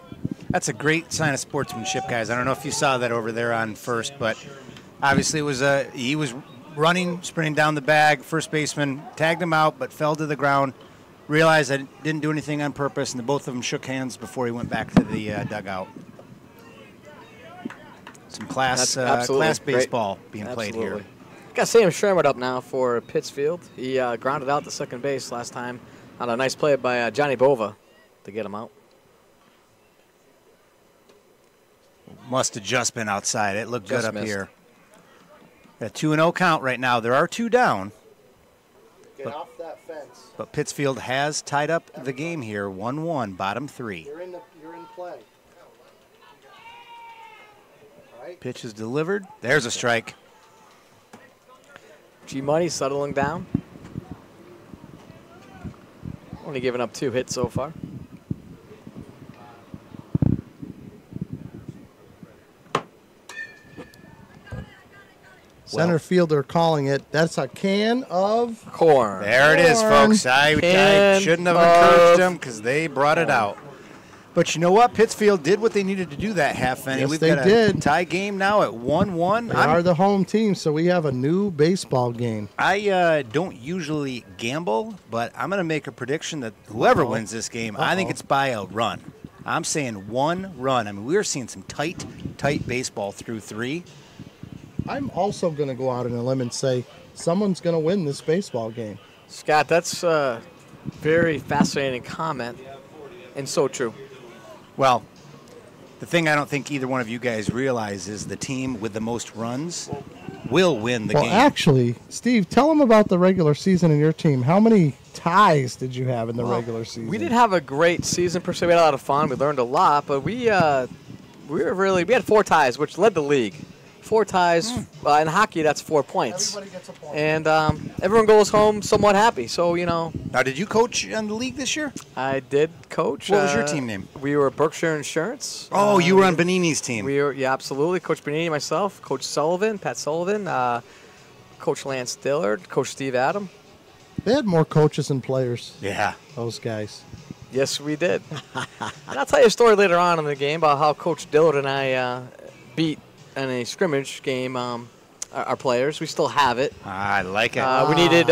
That's a great sign of sportsmanship, guys. I don't know if you saw that over there on first, but obviously he was running, sprinting down the bag. First baseman tagged him out, but fell to the ground. Realized I didn't do anything on purpose, and the both of them shook hands before he went back to the dugout. Some class baseball being played here. Got Sam Sherman up now for Pittsfield. He grounded out the second base last time on a nice play by Johnny Bova to get him out. Must have just been outside. It looked good up missed. here. A 2-0 count right now. There are two down. Get off that fence. But Pittsfield has tied up the game here, 1-1, bottom three. You're in play. All right. Pitch is delivered. There's a strike. G-Money settling down. Only given up 2 hits so far. Center fielder calling it. That's a can of corn. There it is, folks. I shouldn't have encouraged them because they brought it out. But you know what? Pittsfield did what they needed to do that half inning. Yes, We've they got a did. tie game now at 1-1. They are the home team, so we have a new baseball game. I don't usually gamble, but I'm going to make a prediction that whoever wins this game, I think it's by a run. I'm saying 1 run. I mean, we're seeing some tight baseball through 3. I'm also going to go out on a limb and say someone's going to win this baseball game. Scott, that's a very fascinating comment and so true. Well, the thing I don't think either one of you guys realize is the team with the most runs will win the game. Well, actually, Steve, tell them about the regular season in your team. How many ties did you have in the regular season? We did have a great season per se. We had a lot of fun. We learned a lot, but we had 4 ties, which led the league. 4 ties in hockey. That's 4 points. Everybody gets a point. And everyone goes home somewhat happy. So Now, did you coach in the league this year? I did coach. What was your team name? We were Berkshire Insurance. Oh, you were on Bonini's team. Yeah, absolutely. Coach Bonini, myself, Coach Sullivan, Pat Sullivan, Coach Lance Dillard, Coach Steve Adam. They had more coaches than players. Yeah. Those guys. Yes, we did. And I'll tell you a story later on in the game about how Coach Dillard and I beat in a scrimmage game our players. We still have it. I like it. We needed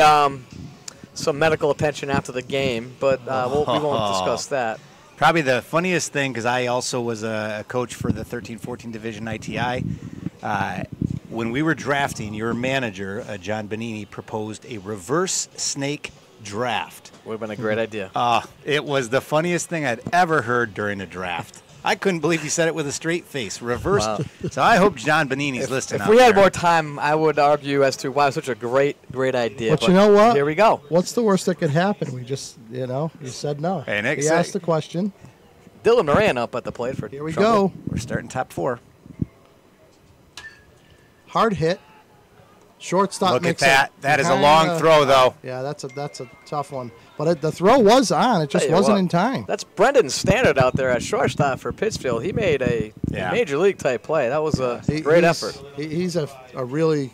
some medical attention after the game, but we won't discuss that. Probably the funniest thing, because I also was a coach for the 13-14 Division ITI. When we were drafting, your manager, John Bonini, proposed a reverse snake draft. Would have been a great idea. It was the funniest thing I'd ever heard during a draft. I couldn't believe he said it with a straight face. Reverse. Wow. So I hope John Bonini's listening. If we had more time, I would argue as to why it was such a great idea. But you know what? Here we go. What's the worst that could happen? We just, you said no. Hey, Nick, he asked the question. Dylan Moran up at the plate for Here we Trumbull. go. We're starting top 4. Hard hit. Shortstop. Look at makes that. it That is a kinda- long throw, though. Yeah, that's a tough one. But the throw was on. It just Tell you wasn't what, in time. That's Brendan Standard out there at shortstop for Pittsfield. He made a major league type play. That was a great effort. He's a really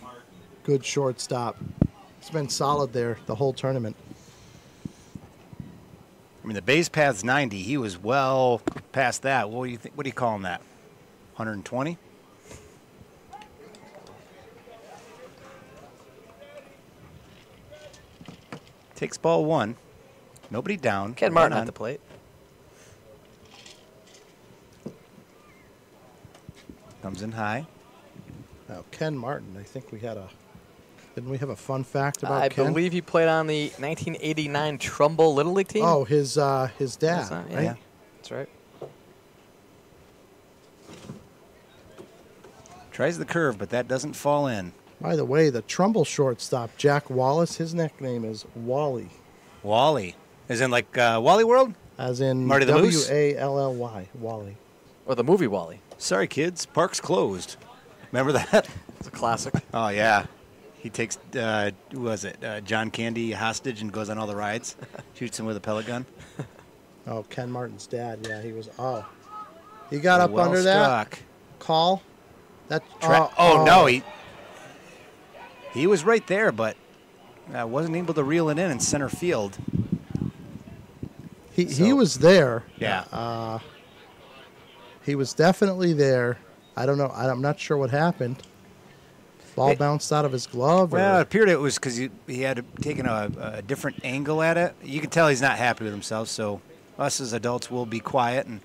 good shortstop. He's been solid there the whole tournament. I mean, the base path's 90. He was well past that. What do you think? What do you call him that? 120? Takes ball 1. Nobody down. Ken Martin at the plate. Comes in high. Now, Ken Martin, I think didn't we have a fun fact about I Ken? believe he played on the 1989 Trumbull Little League team. Oh, his dad, That's not- right? Yeah. That's right. Tries the curve, but that doesn't fall in. By the way, the Trumbull shortstop, Jack Wallace, his nickname is Wally, Wally. As in like Wally World? as in Marty the Moose? Wally, Wally. Or the movie Wally. Sorry, kids. Park's closed. Remember that? It's a classic. Oh, yeah. He takes, who was it? John Candy hostage and goes on all the rides. Shoots him with a pellet gun. Oh, Ken Martin's dad. Yeah, he got up Well under struck. that call. That No, he was right there, but wasn't able to reel it in center field. He was there. Yeah. He was definitely there. I don't know. I'm not sure what happened. Ball bounced out of his glove. Well, it appeared it was because he had taken a different angle at it. You can tell he's not happy with himself, so us as adults will be quiet and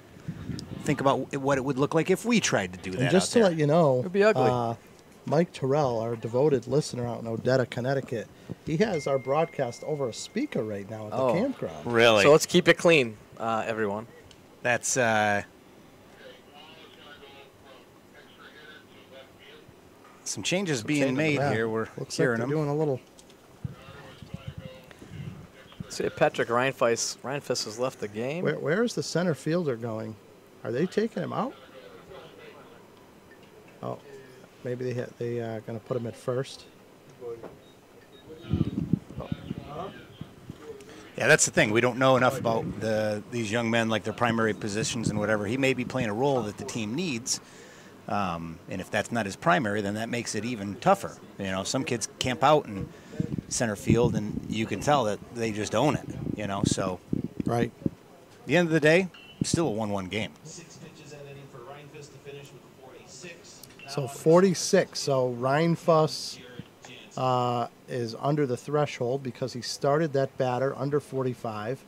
think about what it would look like if we tried to do that. And just to let you know, It'd be ugly. Mike Terrell, our devoted listener out in Odetta, Connecticut, he has our broadcast over a speaker right now at the campground. Really? So let's keep it clean, everyone. That's some changes being made Yeah. here. We're Looks hearing like them. they're doing a little. See if Patrick Reinfest has left the game. Where is the center fielder going? Are they taking him out? Oh, maybe they going to put him at first. Yeah, that's the thing. We don't know enough about these young men, like their primary positions and whatever. He may be playing a role that the team needs, and if that's not his primary, then that makes it even tougher. You know, some kids camp out in center field, and you can tell that they just own it. You know, so Right. at the end of the day, still a 1-1 game. 6 pitches that inning for Reinfest to finish with 46. So 46. So Reinfuss is under the threshold because he started that batter under 45.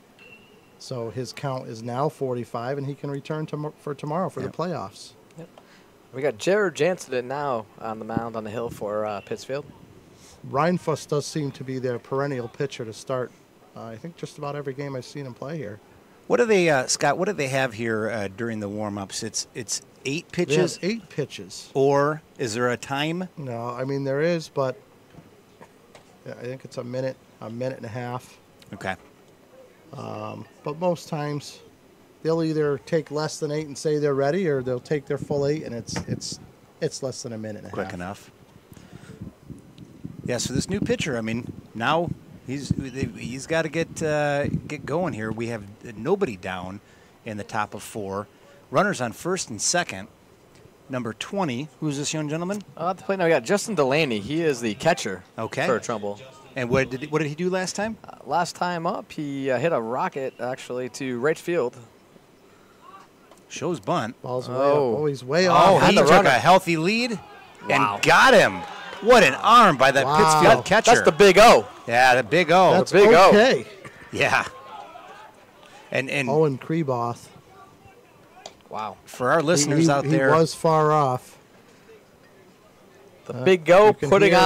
So his count is now 45, and he can return for tomorrow for the playoffs. Yep. We got Jared Jansen now on the mound on the hill for Pittsfield. Reinfuss does seem to be their perennial pitcher to start. I think just about every game I've seen him play here. What do they, Scott? What do they have here during the warm-ups? It's 8 They pitches, have 8 pitches. or is there a time? No, I mean there is, but I think it's a minute and a half. Okay. But most times they'll either take less than 8 and say they're ready, or they'll take their full 8 and it's less than a minute and a Quick half. enough. Yeah, so this new pitcher, I mean, now he's got to get going here. We have nobody down in the top of 4. Runners on first and second. Number 20, who's this young gentleman? At the plate now we got Justin Delaney. He is the catcher for Trumbull. And what did he do last time? Last time up, he hit a rocket actually to right field. Shows bunt. Ball's way up. Oh, he's way Oh, off. he the took runner. a healthy lead Wow. and got him. What an arm by that Wow. Pittsfield catcher. That's the big O. Yeah, the big O. That's big O. okay. Yeah. And Owen Kreboth. Wow. for our listeners out there, He was far off. The big O you can putting hear-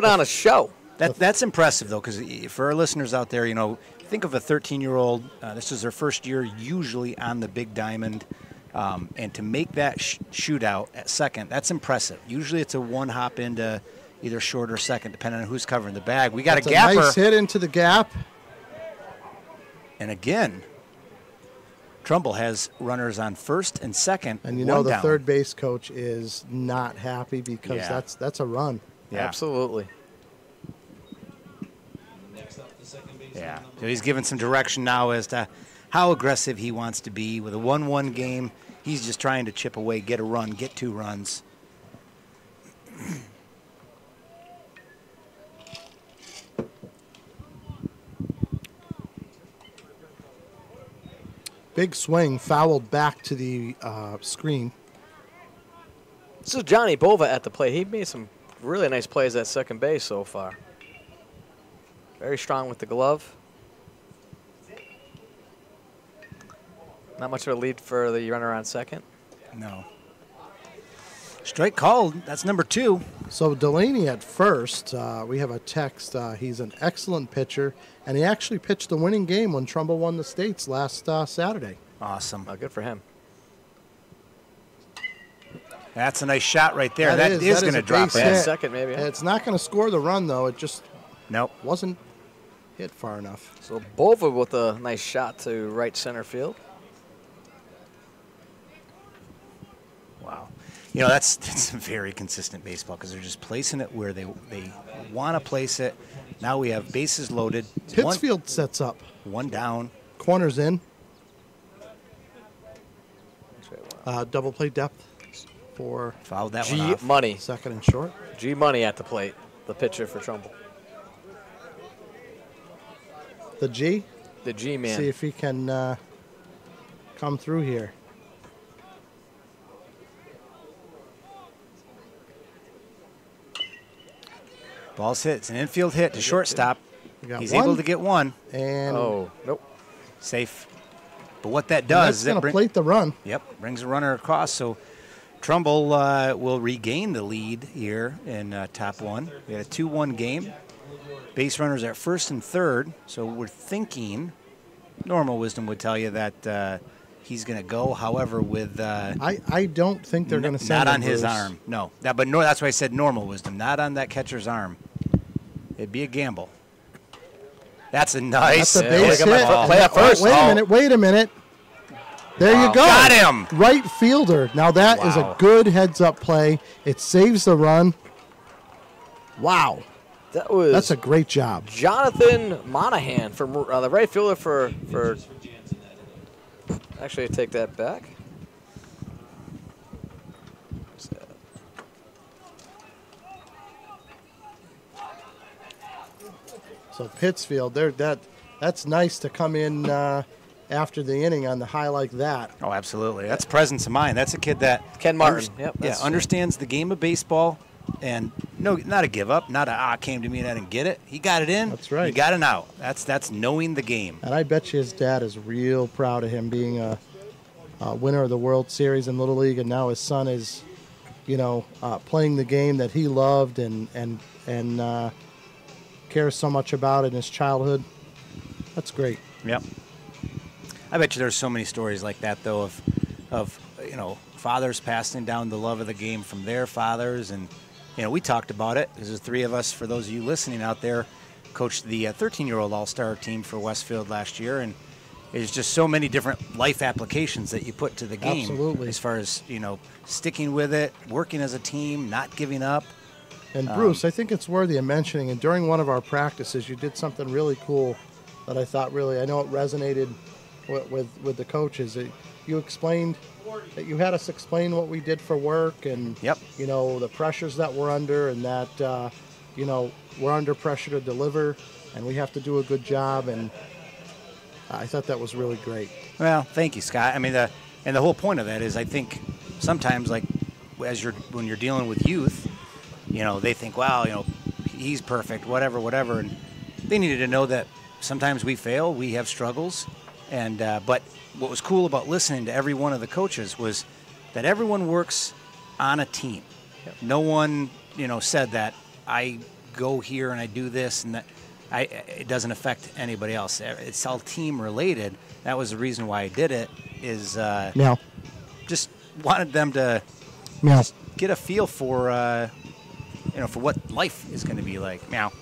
on a show. that's impressive though, because for our listeners out there, you know, think of a 13-year-old. This is their first year usually on the big diamond, and to make that shootout at second, that's impressive. Usually it's a one hop into either short or second, depending on who's covering the bag. We got That's a gapper, nice hit into the gap. and again, Trumbull has runners on first and second. And you one know the down. third base coach is not happy because Yeah. that's a run. Yeah. Absolutely. Next up, the second baseman. Yeah. number So he's given some direction now as to how aggressive he wants to be. With a 1-1 game, he's just trying to chip away, get a run, get 2 runs. Big swing, fouled back to the screen. This is Johnny Bova at the plate. He made some really nice plays at second base so far. Very strong with the glove. Not much of a lead for the runner on second. No. Strike called. That's number 2. So Delaney at first, we have a text. He's an excellent pitcher, and he actually pitched the winning game when Trumbull won the States last Saturday. Awesome. Good for him. That's a nice shot right there. That That is is going to a drop base in. hit. Second, maybe. Yeah. It's not going to score the run, though. It just Nope. wasn't hit far enough. So Bova with a nice shot to right center field. Wow. You know, that's very consistent baseball because they're just placing it where they want to place it. Now we have bases loaded. Pittsfield sets up. One down. Corners in. Double play depth for Fouled that one G off. Money. second and short. G Money at the plate. The pitcher for Trumbull. The G. The G man. See if he can come through here. Ball's hit. It's an infield hit to shortstop. We got He's one, able to get one. and Oh, nope. Safe. But what that and does that's is going it to plate the run. Yep, brings a runner across. So Trumbull will regain the lead here in top 1. We had a 2-1 game. Base runners at first and third. So we're thinking, normal wisdom would tell you that he's going to go. However, with I don't think they're going to send not him, on his Bruce. arm. No, that's why I said normal wisdom. Not on that catcher's arm. It'd be a gamble. That's a nice. That's a Yeah, base look at hit. my play at first. Wait a Oh. minute. Wait a minute. There you go. Got him. Right fielder. Now that is Wow. a good heads-up play. It saves the run. Wow. That was That's a great job. Jonathan Monahan from the right fielder for. Actually, I take that back. So Pittsfield, that's nice to come in after the inning on the high like that. Oh, absolutely. That's presence of mind. That's a kid that Ken Martin. Yep. yeah, understands the game of baseball, and no, not a give up, not a came to me and I didn't get it. He got it in. That's right. He got it out. That's knowing the game. And I bet you his dad is real proud of him being a winner of the World Series in Little League, and now his son is, playing the game that he loved and cares so much about in his childhood. That's great. Yep. I bet you there's so many stories like that though of fathers passing down the love of the game from their fathers, and we talked about it because the 3 of us, for those of you listening out there, coached the 13-year-old All-Star team for Westfield last year, and there's just so many different life applications that you put to the game. Absolutely. As far as sticking with it, working as a team, not giving up. And Bruce, I think it's worthy of mentioning, and during one of our practices, you did something really cool that I thought I know it resonated with the coaches. You explained that you had us explain what we did for work and, Yep. the pressures that we're under, and that, we're under pressure to deliver and we have to do a good job. And I thought that was really great. Well, thank you, Scott. I mean, the whole point of that is I think sometimes, like, when you're dealing with youth, they think, wow, he's perfect, whatever. And they needed to know that sometimes we fail, we have struggles. And but what was cool about listening to every one of the coaches was that everyone works on a team. Yep. No one, said that I go here and I do this and that. It doesn't affect anybody else. It's all team related. That was the reason why I did it. Is Meow. just wanted them to Meow. get a feel for for what life is going to be like. Meow.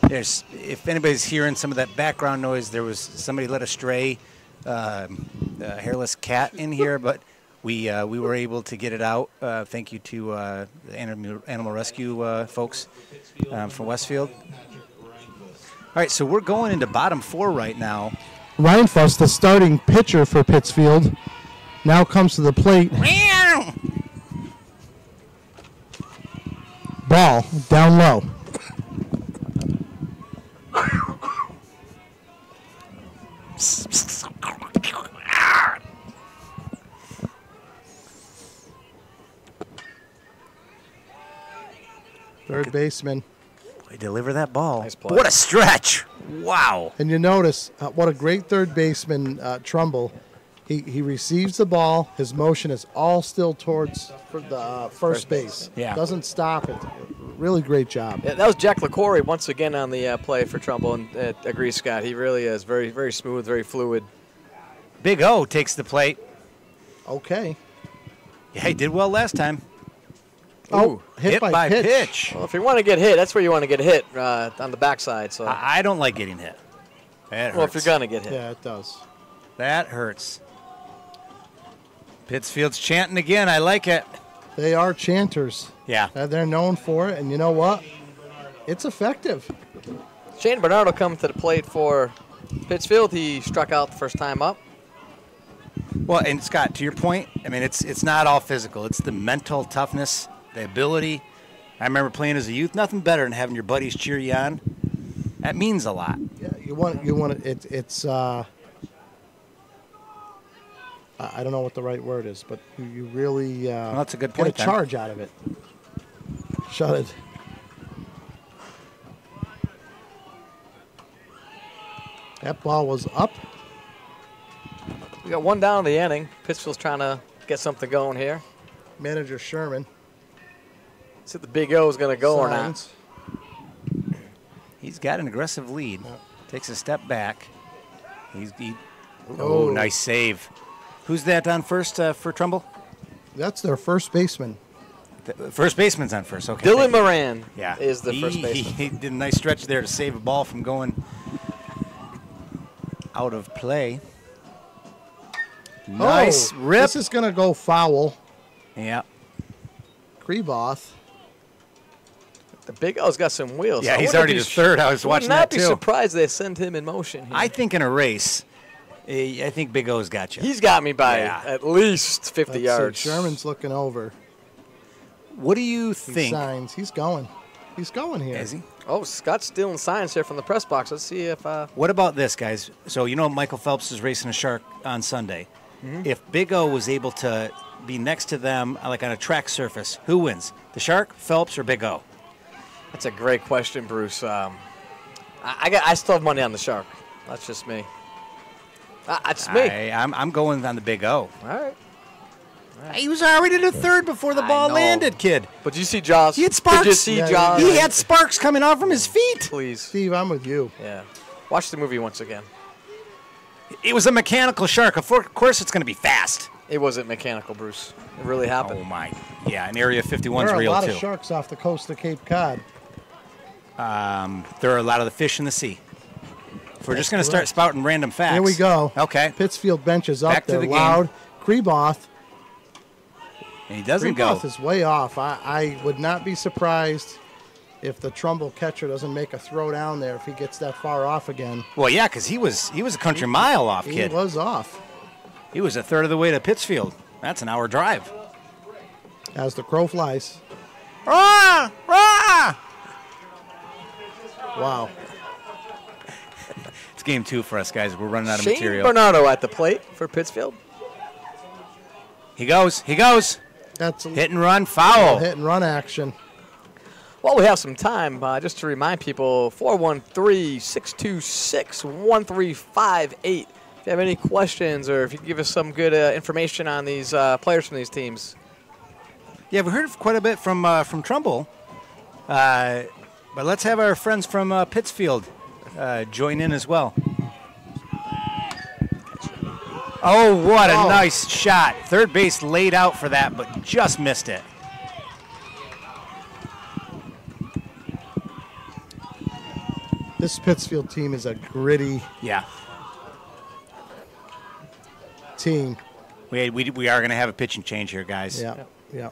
If anybody's hearing some of that background noise, there was somebody let a stray hairless cat in here, but We were able to get it out. Thank you to the animal rescue folks from Westfield. All right, so we're going into bottom 4 right now. Ryan Fuss, the starting pitcher for Pittsfield, now comes to the plate. Ball down low. Third baseman. Boy, deliver that ball. Nice play. What a stretch. Wow. And you notice what a great third baseman, Trumbull. He receives the ball. His motion is all still towards the first base. Yeah. Doesn't stop it. Really great job. Yeah, that was Jack LaCorey once again on the play for Trumbull, and agrees, Scott. He really is very, very smooth, very fluid. Big O takes the plate. Okay. Yeah, he did well last time. Oh, hit by pitch. Well, if you want to get hit, that's where you want to get hit, on the backside. So, I don't like getting hit. That hurts. well, if you're gonna get hit, Yeah, it does. That hurts. Pittsfield's chanting again. I like it. They are chanters. Yeah. They're known for it, and you know what? It's effective. Shane Bernardo comes to the plate for Pittsfield. He struck out the first time up. Well, and Scott, to your point, I mean, it's not all physical. It's the mental toughness, the ability. I remember playing as a youth. Nothing better than having your buddies cheer you on. That means a lot. Yeah, you want it. It's I don't know what the right word is, but you really Well, that's a good get point, a then. charge out of it. Shut it. That ball was up. We got one down in the inning. Pittsfield's trying to get something going here. Manager Sherman. See if the Big O is going to go or not. signs. He's got an aggressive lead. Yep. Takes a step back. Oh, Oh. nice save. Who's that on first for Trumbull? That's their first baseman. The first baseman's on first. Okay. Dylan Moran Yeah. is the first baseman. He did a nice stretch there to save a ball from going out of play. Nice Oh, rip. This is going to go foul. Yeah. Kreboth. The Big O's got some wheels. Yeah, I he's wouldn't already be to third. I was watching would not that be too. surprised they send him in motion here. I think in a race, I think Big O's got you. He's got me by Yeah. at least 50 Let's see, yards. Sherman's looking over. What do you He think? signs. He's going. He's going here. Is he? Oh, Scott's stealing signs here from the press box. Let's see if What about this, guys? So you know Michael Phelps is racing a shark on Sunday. Mm-hmm. If Big O was able to be next to them, like on a track surface, who wins? The shark, Phelps, or Big O? that's a great question, Bruce. I still have money on the Shark. That's just me. That's me. I'm going on the Big O. All right. He was already to third before the I ball know. landed, kid. But did you see Jaws? He had sparks. Did you see Yeah, Jaws? He had sparks coming off from his feet. Please. Steve, I'm with you. Yeah. Watch the movie once again. It was a mechanical shark. Of course, it's going to be fast. It wasn't mechanical, Bruce. It really happened. Oh my! Yeah, and Area 51's There are a real lot too. of sharks off the coast of Cape Cod. There are a lot of the fish in the sea. If we're just going to start correct. spouting random facts. Here we go. Okay. Pittsfield bench is up. Back to They're the game. loud. Kreboth. And he doesn't go. Kreboth is way off. I would not be surprised if the Trumbull catcher doesn't make a throw down there if he gets that far off again. Well, yeah, because he was a country mile off, He kid. was off. He was a third of the way to Pittsfield. That's an hour drive. As the crow flies. Rah! Rah! Wow. It's game 2 for us, guys. We're running out of Shane material. Bernardo at the plate for Pittsfield. He goes. He goes. That's a Hit and run. Foul. hit and run action. Well, we have some time, just to remind people, 413-626-1358. If you have any questions or if you can give us some good information on these players from these teams. Yeah, we heard quite a bit from Trumbull. But let's have our friends from Pittsfield join in as well. Oh, what a nice shot. Third base laid out for that, but just missed it. This Pittsfield team is a gritty Yeah. team. We are going to have a pitching change here, guys. Yeah.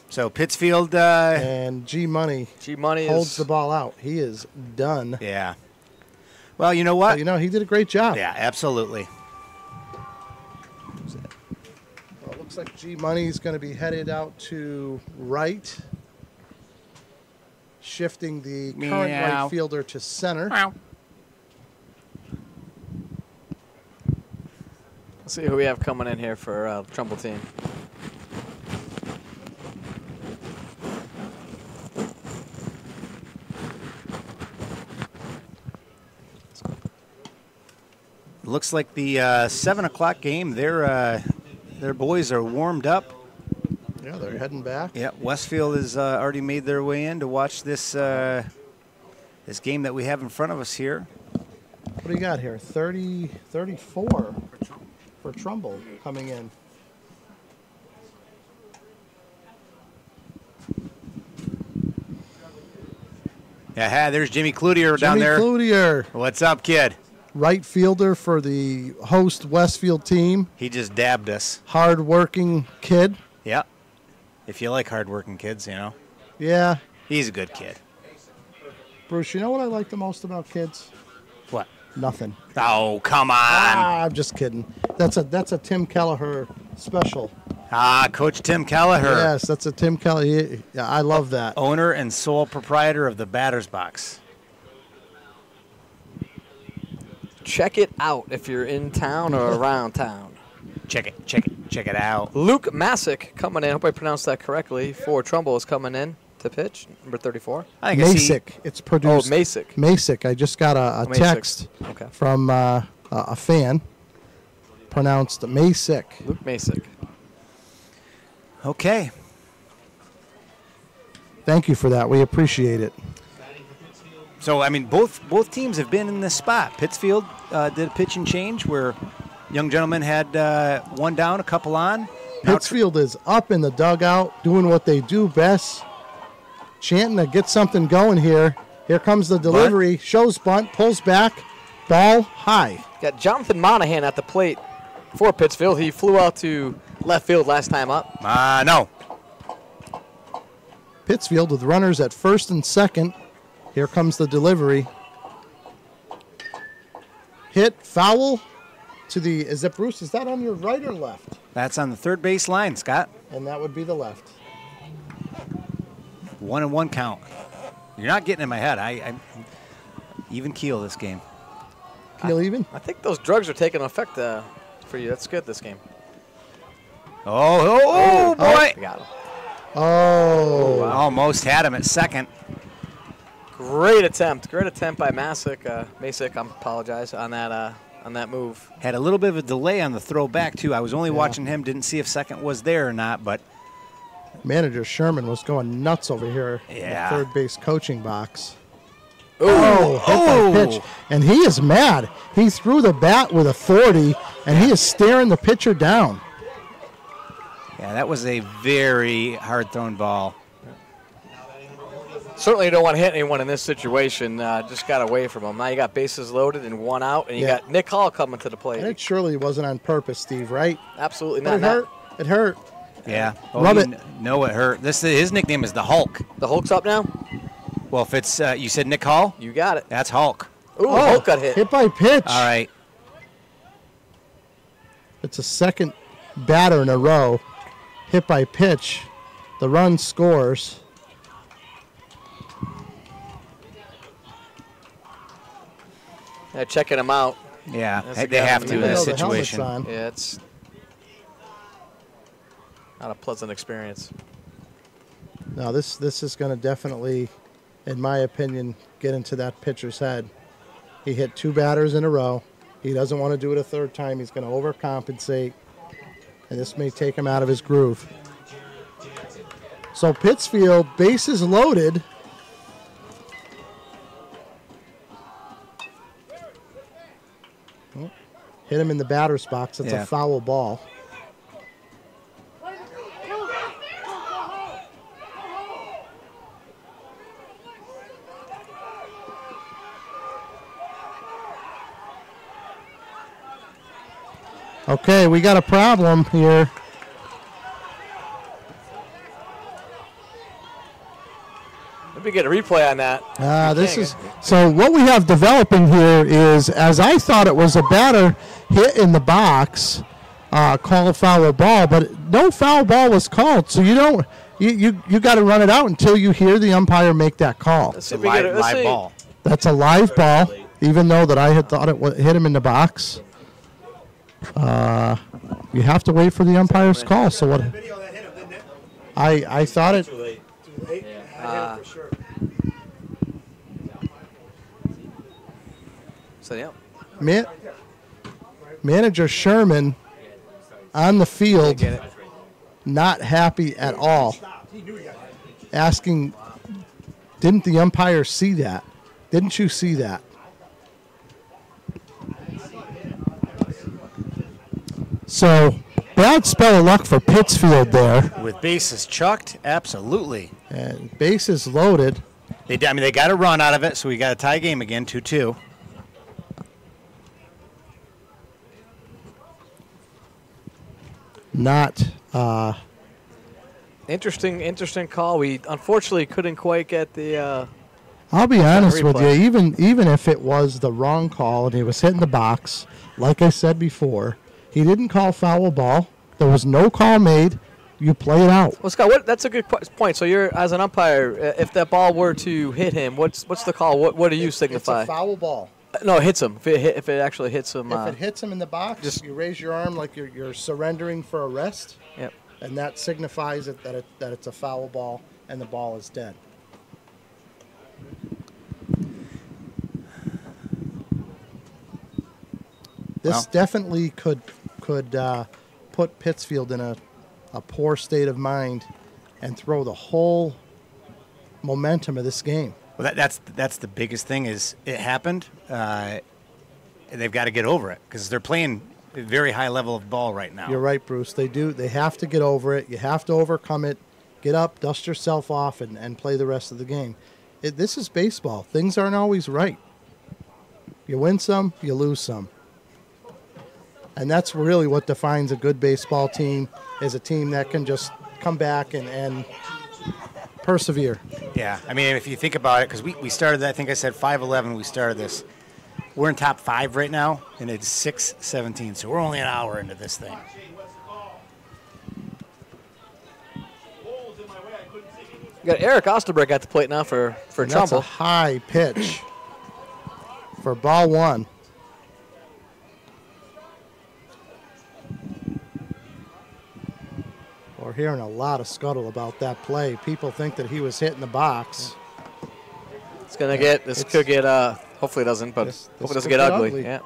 So Pittsfield And G Money holds the ball out. He is done. Yeah. Well, you know what? But, he did a great job. Yeah, absolutely. Well, it looks like G Money is going to be headed out to right, shifting the current right fielder to center. Let's see who we have coming in here for Trumbull team. Looks like the 7 o'clock game. Their boys are warmed up. Yeah, they're heading back. Yeah, Westfield has already made their way in to watch this this game that we have in front of us here. What do you got here? 34 for Trumbull coming in. Yeah, there's Jimmy Cloutier down there. Jimmy Cloutier. What's up, kid? Right fielder for the host Westfield team. He just dabbed us. Hard-working kid. Yeah. If you like hard-working kids, Yeah. He's a good kid. Bruce, you know what I like the most about kids? What? Nothing. Oh, come on. I'm just kidding. That's a Tim Kelleher special. Coach Tim Kelleher. Yes, that's a Tim Kelleher. Yeah, I love that. Owner and sole proprietor of the Batter's Box. Check it out if you're in town or around town. Check it out. Luke Masick coming in. I hope I pronounced that correctly. For Trumbull is coming in to pitch, number 34. I think Masick. It's produced. Oh, Masick. Masick. I just got a text from a fan. Pronounced Masick. Luke Masick. Okay. Thank you for that. We appreciate it. So, I mean, both teams have been in this spot. Pittsfield did a pitch and change where young gentlemen had one down, a couple on. Pittsfield is up in the dugout doing what they do best, chanting to get something going here. Here comes the delivery. Bunt. Shows bunt, pulls back, ball high. Got Jonathan Monahan at the plate for Pittsfield. He flew out to left field last time up. No. Pittsfield with runners at first and second. Here comes the delivery. Hit, foul to the, is it Bruce? Is that on your right or left? That's on the third base line, Scott. And that would be the left. 1-1 count. You're not getting in my head. I even keel this game. Keel even? I think those drugs are taking effect for you. That's good this game. Oh, boy. Got him. Oh. Wow. Almost had him at second. Great attempt by Masick. I apologize on that move. Had a little bit of a delay on the throw back too. I was only watching him, didn't see if second was there or not, but manager Sherman was going nuts over here in the third base coaching box. Hit by pitch. And he is mad. He threw the bat with authority, and he is staring the pitcher down. Yeah, that was a very hard thrown ball. Certainly you don't want to hit anyone in this situation. Just got away from him. Now you got bases loaded and one out, and you got Nick Hall coming to the plate. And it surely wasn't on purpose, Steve, right? Absolutely But not. It hurt. Yeah. Rub it. No, it hurt. His nickname is the Hulk. The Hulk's up now? Well, if it's, you said Nick Hall? You got it. That's Hulk. Ooh, Hulk got hit. Hit by pitch. All right. It's a second batter in a row. Hit by pitch. The run scores. They're checking him out. Yeah, That's they have to in this The helmet's situation. on. Yeah, it's not a pleasant experience. Now this is going to definitely, in my opinion, get into that pitcher's head. He hit two batters in a row. He doesn't want to do it a third time. He's going to overcompensate, and this may take him out of his groove. So Pittsfield, bases loaded. Hit him in the batter's box. It's a foul ball. Okay, we got a problem here. Let me get a replay on that. This is so. What we have developing here is, as I thought it was a batter hit in the box, call a foul ball, but no foul ball was called. So you don't. You got to run it out until you hear the umpire make that call. Let's see if we get Live ball. That's a live ball, even though that I had thought it hit him in the box. You have to wait for the umpire's call. So what? I thought it. So yeah. Manager Sherman on the field, not happy at all. Asking, didn't the umpire see that? Didn't you see that? So, bad spell of luck for Pittsfield there. With bases chucked, absolutely. And bases loaded. They got a run out of it, so we got a tie game again, 2-2. Not. Interesting call. We unfortunately couldn't quite get the. I'll be honest with you. replay. Even if it was the wrong call and he was hitting the box, like I said before, he didn't call foul ball. There was no call made. You play it out. Well, Scott, that's a good point. So you're, as an umpire, if that ball were to hit him, what's the call? What do you signify? It's a foul ball. No, it hits him. If it actually hits him. If it hits him in the box, you raise your arm like you're surrendering for a rest. Yep. And that signifies that it's a foul ball and the ball is dead. This definitely could put Pittsfield in a poor state of mind and throw the whole momentum of this game. Well, that's the biggest thing is it happened. They've got to get over it because they're playing a very high level of ball right now. You're right, Bruce. They do. They have to get over it. You have to overcome it. Get up, dust yourself off, and play the rest of the game. This is baseball. Things aren't always right. You win some, you lose some. And that's really what defines a good baseball team, is a team that can just come back and persevere. Yeah, I mean, if you think about it, because we started, I think I said 5-11 we started this. We're in top 5 right now, and it's 6-17, so we're only an hour into this thing. You got Eric Osterberg at the plate now for That's Trumbull. a high pitch for ball one. We're hearing a lot of scuttle about that play. People think that he was hitting the box. It's gonna get. This could get. Hopefully it doesn't, but hopefully it doesn't get ugly. Yeah.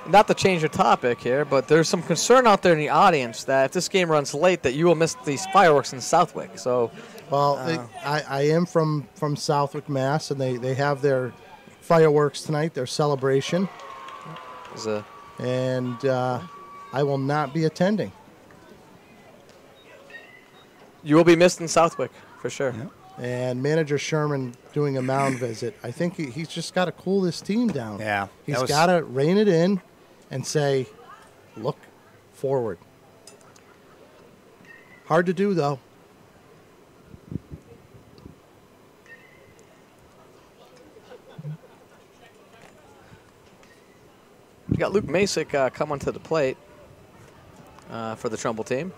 Not to change the topic here, but there's some concern out there in the audience that if this game runs late, that you will miss these fireworks in Southwick. So, well, I am from Southwick, Mass, and they have their fireworks tonight, their celebration. And I will not be attending. You will be missed in Southwick, for sure. Yeah. And Manager Sherman doing a mound visit. I think he's just got to cool this team down. Yeah. He's got to rein it in and say, look forward. Hard to do, though. You got Luke Masick coming to the plate for the Trumbull team.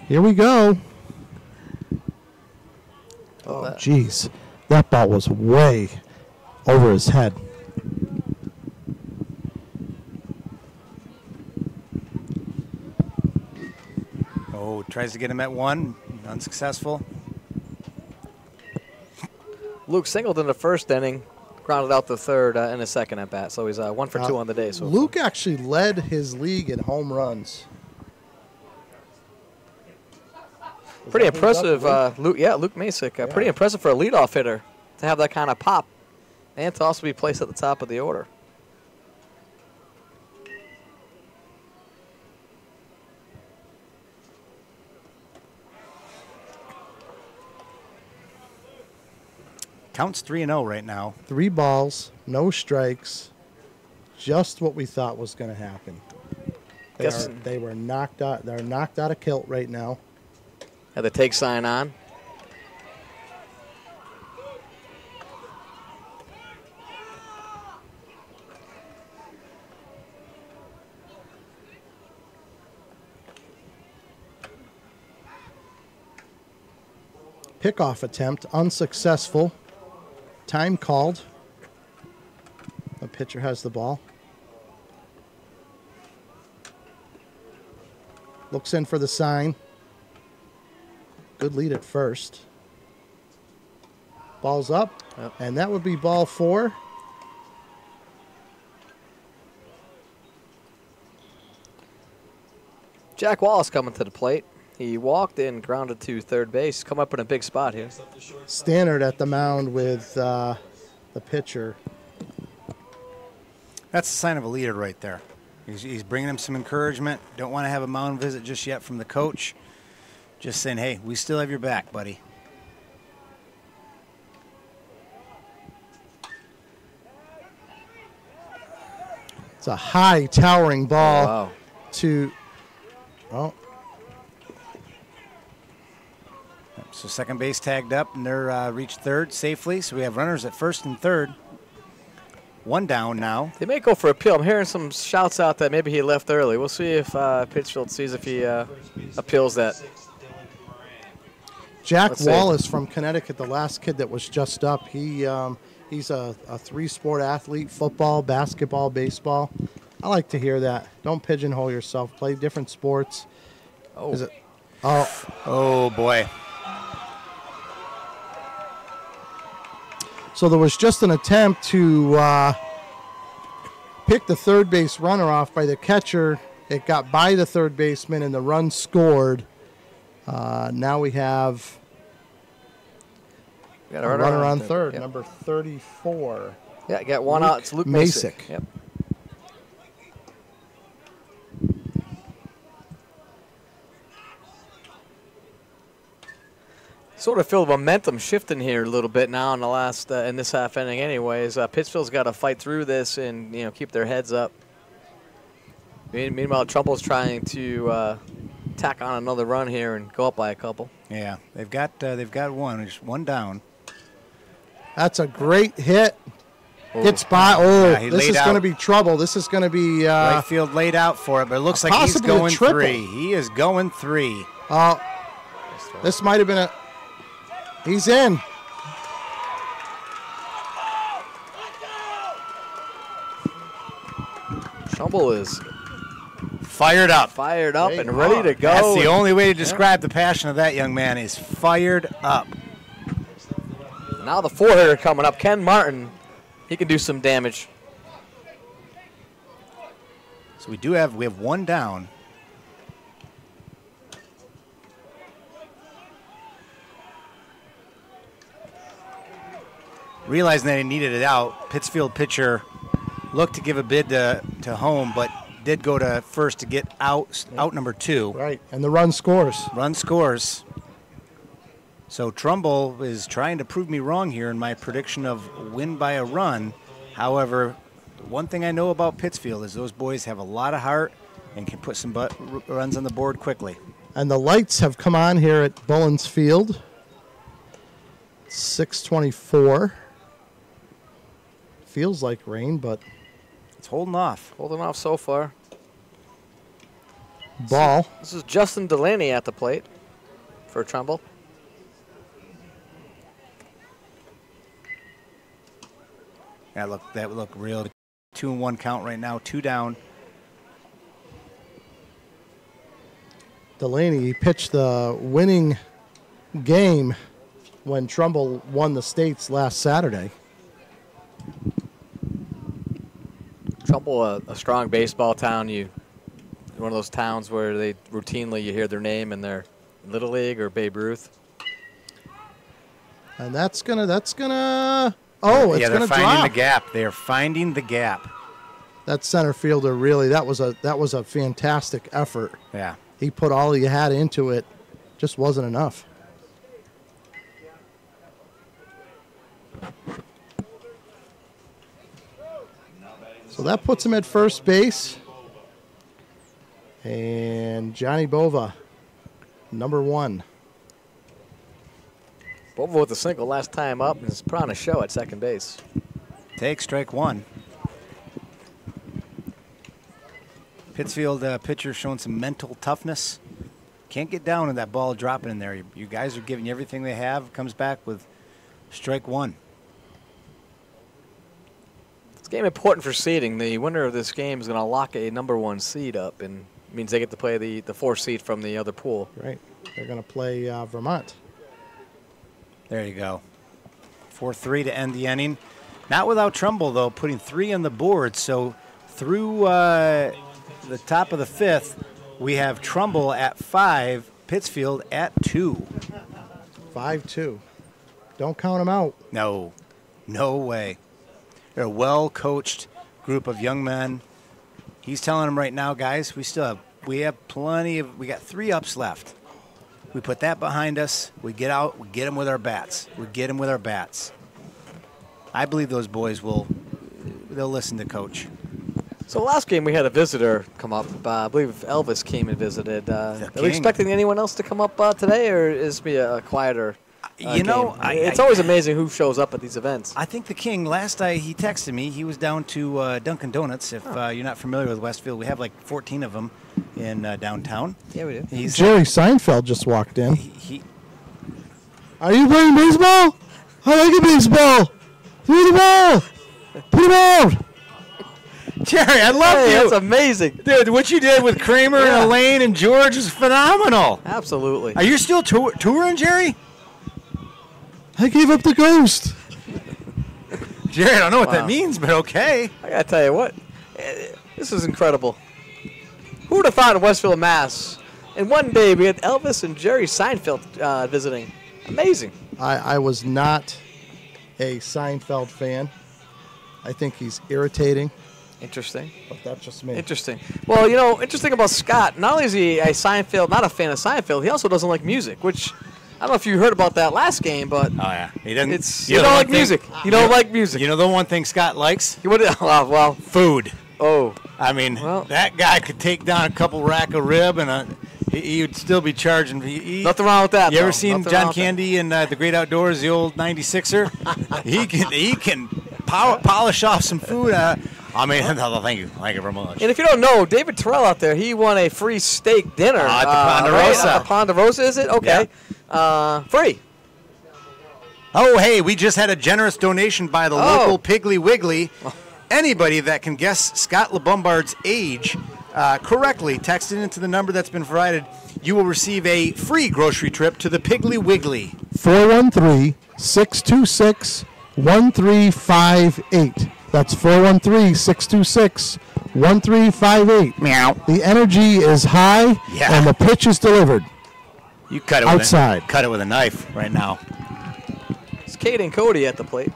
Here we go. Oh, jeez. That ball was way over his head. Oh, tries to get him at 1. Unsuccessful. Luke singled in the first inning, grounded out the third in the second at bat. So he's 1 for 2 on the day. So Luke actually led his league in home runs. Pretty impressive, Luke. Yeah, Luke Masick. Pretty impressive for a leadoff hitter to have that kind of pop, and to also be placed at the top of the order. Counts 3-0 right now. 3 balls, no strikes. Just what we thought was going to happen. They were knocked out. They're knocked out of kilt right now. Had the take sign on. Pickoff attempt unsuccessful. Time called. The pitcher has the ball. Looks in for the sign. Good lead at first. Ball's up, and that would be ball 4. Jack Wallace coming to the plate. He walked in, grounded to third base. Come up in a big spot here. Stannard at the mound with the pitcher. That's a sign of a leader right there. He's bringing him some encouragement. Don't want to have a mound visit just yet from the coach. Just saying, hey, we still have your back, buddy. It's a high, towering ball to... Oh. So second base tagged up, and they're reached third safely. So we have runners at first and third. 1 down now. They may go for appeal. I'm hearing some shouts out that maybe he left early. We'll see if Pittsfield sees if he appeals that. Jack Wallace from Connecticut, the last kid that was just up. He's a 3-sport athlete: football, basketball, baseball. I like to hear that. Don't pigeonhole yourself. Play different sports. Oh. Is it? Oh. Oh boy. So there was just an attempt to pick the third base runner off by the catcher. It got by the third baseman, and the run scored. Now we have a runner on third, number 34. Yeah, got one out. It's Luke Masick. Yep. Sort of feel the momentum shifting here a little bit now in the last in this half inning. Anyways, Pittsfield's got to fight through this and keep their heads up. Meanwhile, Trumbull's trying to tack on another run here and go up by a couple. Yeah, they've got one. Just 1 down. That's a great hit. Gets by. Oh, yeah, this is going to be trouble. This is going to be right field laid out for it, but it looks like he's going 3. He is going 3. This might have been a. He's in. Trumbull is fired up and ready to go. That's the only way to describe the passion of that young man, is fired up. Now the 4-hitter coming up, Ken Martin. He can do some damage. So we have 1 down. Realizing that he needed it out, Pittsfield pitcher looked to give a bid to home, but did go to first to get out number 2. Right, and the run scores. So Trumbull is trying to prove me wrong here in my prediction of win by a run. However, one thing I know about Pittsfield is those boys have a lot of heart and can put some runs on the board quickly. And the lights have come on here at Bullens Field. 6:24. Feels like rain, but it's holding off. Holding off so far. Ball. This is Justin Delaney at the plate for Trumbull. That would look real. 2-1 count right now, 2 down. Delaney pitched the winning game when Trumbull won the States last Saturday. Trumbull, a strong baseball town. One of those towns where they routinely you hear their name in their Little League or Babe Ruth. And that's gonna. Oh, it's gonna drop. They're finding the gap. They are finding the gap. That center fielder really. That was a fantastic effort. Yeah. He put all he had into it. Just wasn't enough. So that puts him at first base. And Johnny Bova, number 1. Bova with a single last time up and is put on a show at second base. Take strike 1. Pittsfield pitcher showing some mental toughness. Can't get down with that ball dropping in there. You guys are giving you everything they have. Comes back with strike 1. This game important for seeding. The winner of this game is going to lock a number 1 seed up, and means they get to play the 4th seed from the other pool. Right. They're going to play Vermont. There you go. 4-3 to end the inning. Not without Trumbull, though, putting 3 on the board. So through the top of the 5th, we have Trumbull at 5, Pittsfield at 2. 5-2. Don't count them out. No, no way. They're a well-coached group of young men. He's telling them right now, guys, we have plenty of, we got 3 ups left. We put that behind us. We get out, we get them with our bats. I believe those boys they'll listen to Coach. So last game we had a visitor come up. I believe Elvis came and visited. Are we expecting anyone else to come up today, or is it be a quieter game? It's always amazing who shows up at these events. I think the King, last night he texted me, he was down to Dunkin' Donuts. If you're not familiar with Westfield, we have like 14 of them in downtown. Yeah, we do. Jerry Seinfeld just walked in. Are you playing baseball? I like a baseball. Throw the ball. Put it out. Jerry, I love you. That's amazing. Dude, what you did with Kramer and Elaine and George is phenomenal. Absolutely. Are you still touring, Jerry? I gave up the ghost. Jerry, I don't know what that means, but okay. I got to tell you what. This is incredible. Who would have thought in Westfield, Mass? In one day, we had Elvis and Jerry Seinfeld visiting. Amazing. I was not a Seinfeld fan. I think he's irritating. Interesting. But that's just me. Interesting. Well, interesting about Scott, not only is he a Seinfeld, not a fan of Seinfeld, he also doesn't like music, which I don't know if you heard about that last game, but oh yeah, he doesn't. You don't like music. You don't like music. You know the one thing Scott likes? Well, food. Oh, I mean, that guy could take down a couple rack of rib, and he would still be charging. Nothing wrong with that. You ever seen John Candy in The Great Outdoors, the old '96er? he can polish off some food. Thank you very much. And if you don't know, David Terrell out there, he won a free steak dinner at the Ponderosa. Right? Ponderosa, is it? Okay. Yeah. Free. Oh, hey, we just had a generous donation by the local Piggly Wiggly. Anybody that can guess Scott LeBombard's age correctly, text it into the number that's been provided. You will receive a free grocery trip to the Piggly Wiggly. 413-626-1358. That's 413-626-1358. Meow. The energy is high, and the pitch is delivered. You cut it outside. Cut it with a knife right now. It's Cade and Cody at the plate.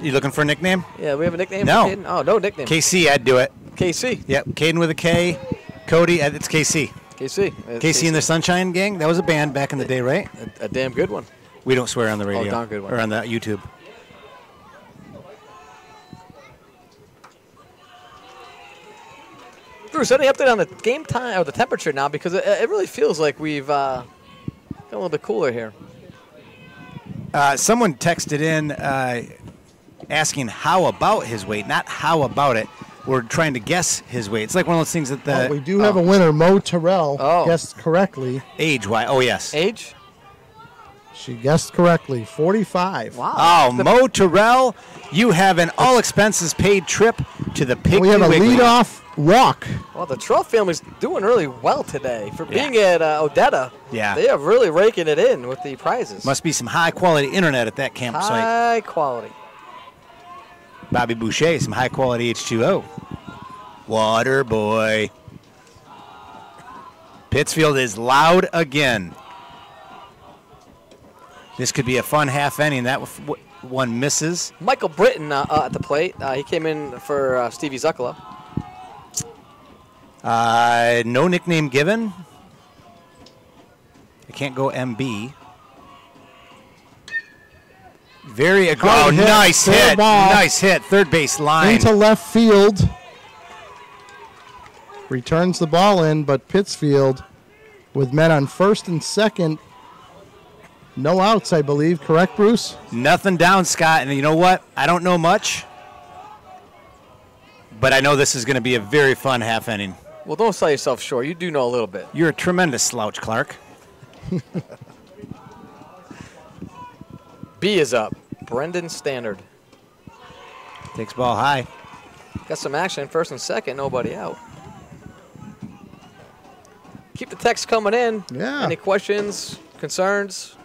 You looking for a nickname? Yeah, we have a nickname No. for Caden? Oh, no nickname. KC, I'd do it. KC. Yep, Caden with a K. Cody, it's KC. KC. KC and the Sunshine Gang. That was a band back in the day, right? A damn good one. We don't swear on the radio. Oh, darn good one. Or on the YouTube. Bruce, any update on the game time or the temperature now? Because it really feels like we've got a little bit cooler here. Someone texted in asking how about his weight, not how about it. We're trying to guess his weight. It's like one of those things that we do have a winner, Mo Terrell, guessed correctly. Age-wise, yes. Age? She guessed correctly, 45. Wow. Oh, Mo Terrell, you have an all-expenses-paid trip to the Piggly We have a Wiggly. leadoff walk. Well, the Terrell family's doing really well today. For being at Odetta, Yeah. they are really raking it in with the prizes. Must be some high-quality internet at that campsite. High quality. Bobby Boucher, some high-quality H2O. Water boy. Pittsfield is loud again. This could be a fun half inning. That one misses. Michael Britton at the plate. He came in for Stevie Zuckala. No nickname given. I can't go MB. Very Hard aggressive. hit, Nice fair hit. ball. Nice hit. Third base line. Into left field. Returns the ball in, but Pittsfield with men on first and second. No outs, I believe. Correct, Bruce? Nothing down, Scott. And you know what? I don't know much, but I know this is going to be a very fun half inning. Well, don't sell yourself short. You do know a little bit. You're a tremendous slouch, Clark. B is up. Brendan Standard. Takes ball high. Got some action. First and second. Nobody out. Keep the text coming in. Yeah. Any questions, concerns,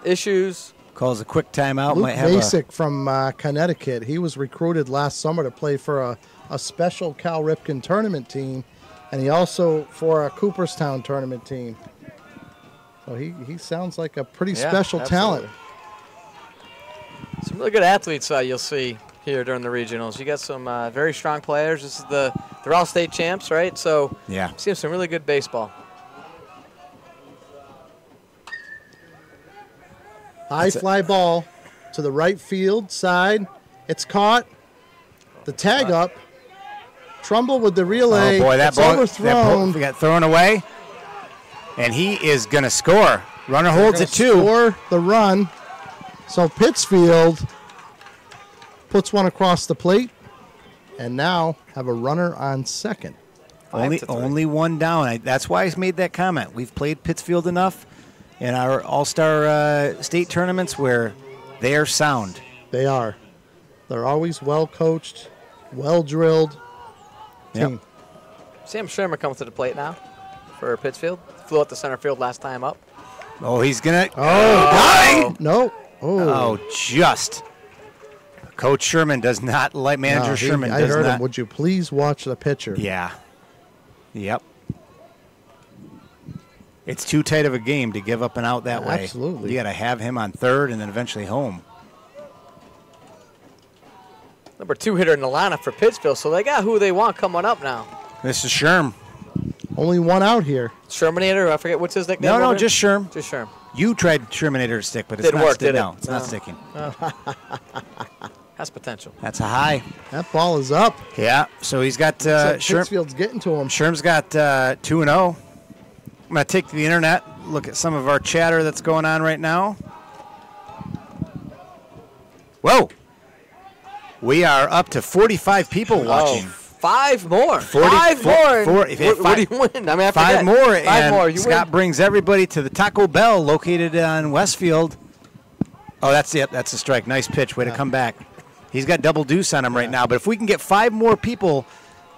issues? Calls a quick timeout. Luke Might have Basic from Connecticut. He was recruited last summer to play for a special Cal Ripken tournament team, and he also for a Cooperstown tournament team. So he sounds like a pretty special talent. Some really good athletes you'll see here during the regionals. You got some very strong players. This is they're all state champs, right? So Yeah. seeing some really good baseball. High fly ball to the right field side. It's caught. The tag up. Trumbull with the relay. Oh, boy, that it's ball overthrown. got thrown away. And he is going to score. Runner holds it, too. Score the run. So Pittsfield puts one across the plate and now have a runner on second. Only one down. That's why I made that comment. We've played Pittsfield enough in our all-star state tournaments where they are sound. They are. They're always well coached, well drilled team. Sam Shermer comes to the plate now for Pittsfield. Flew out the center field last time up. Oh, he's going to. Oh, no. Oh, just. Coach Sherman does not like manager Sherman. I does heard not. him. Would you please watch the pitcher? Yeah. Yep. It's too tight of a game to give up an out that way. Absolutely. You got to have him on third and then eventually home. Number 2 hitter in the lineup for Pittsfield, so they got who they want coming up now. This is Sherm. Only one out here. Shermanator, I forget what's his nickname. No, over just Sherm. here? Just Sherm. You tried Shermanator to stick, but it's Didn't not work, sticking. did it? No, it's not sticking. Has potential. That's a high. That ball is up. Yeah, so he's got Pittsfield's getting to him. Sherm's got 2-0. I'm going to take to the internet, look at some of our chatter that's going on right now. Whoa. We are up to 45 people watching. 5 more. 40, 5 more. What do you win? I mean, I 5 forget. more, 5 and more. You Scott win. brings everybody to the Taco Bell located on Westfield. Oh, that's it. That's a strike. Nice pitch. Way to come back. He's got double deuce on him right now. But if we can get 5 more people,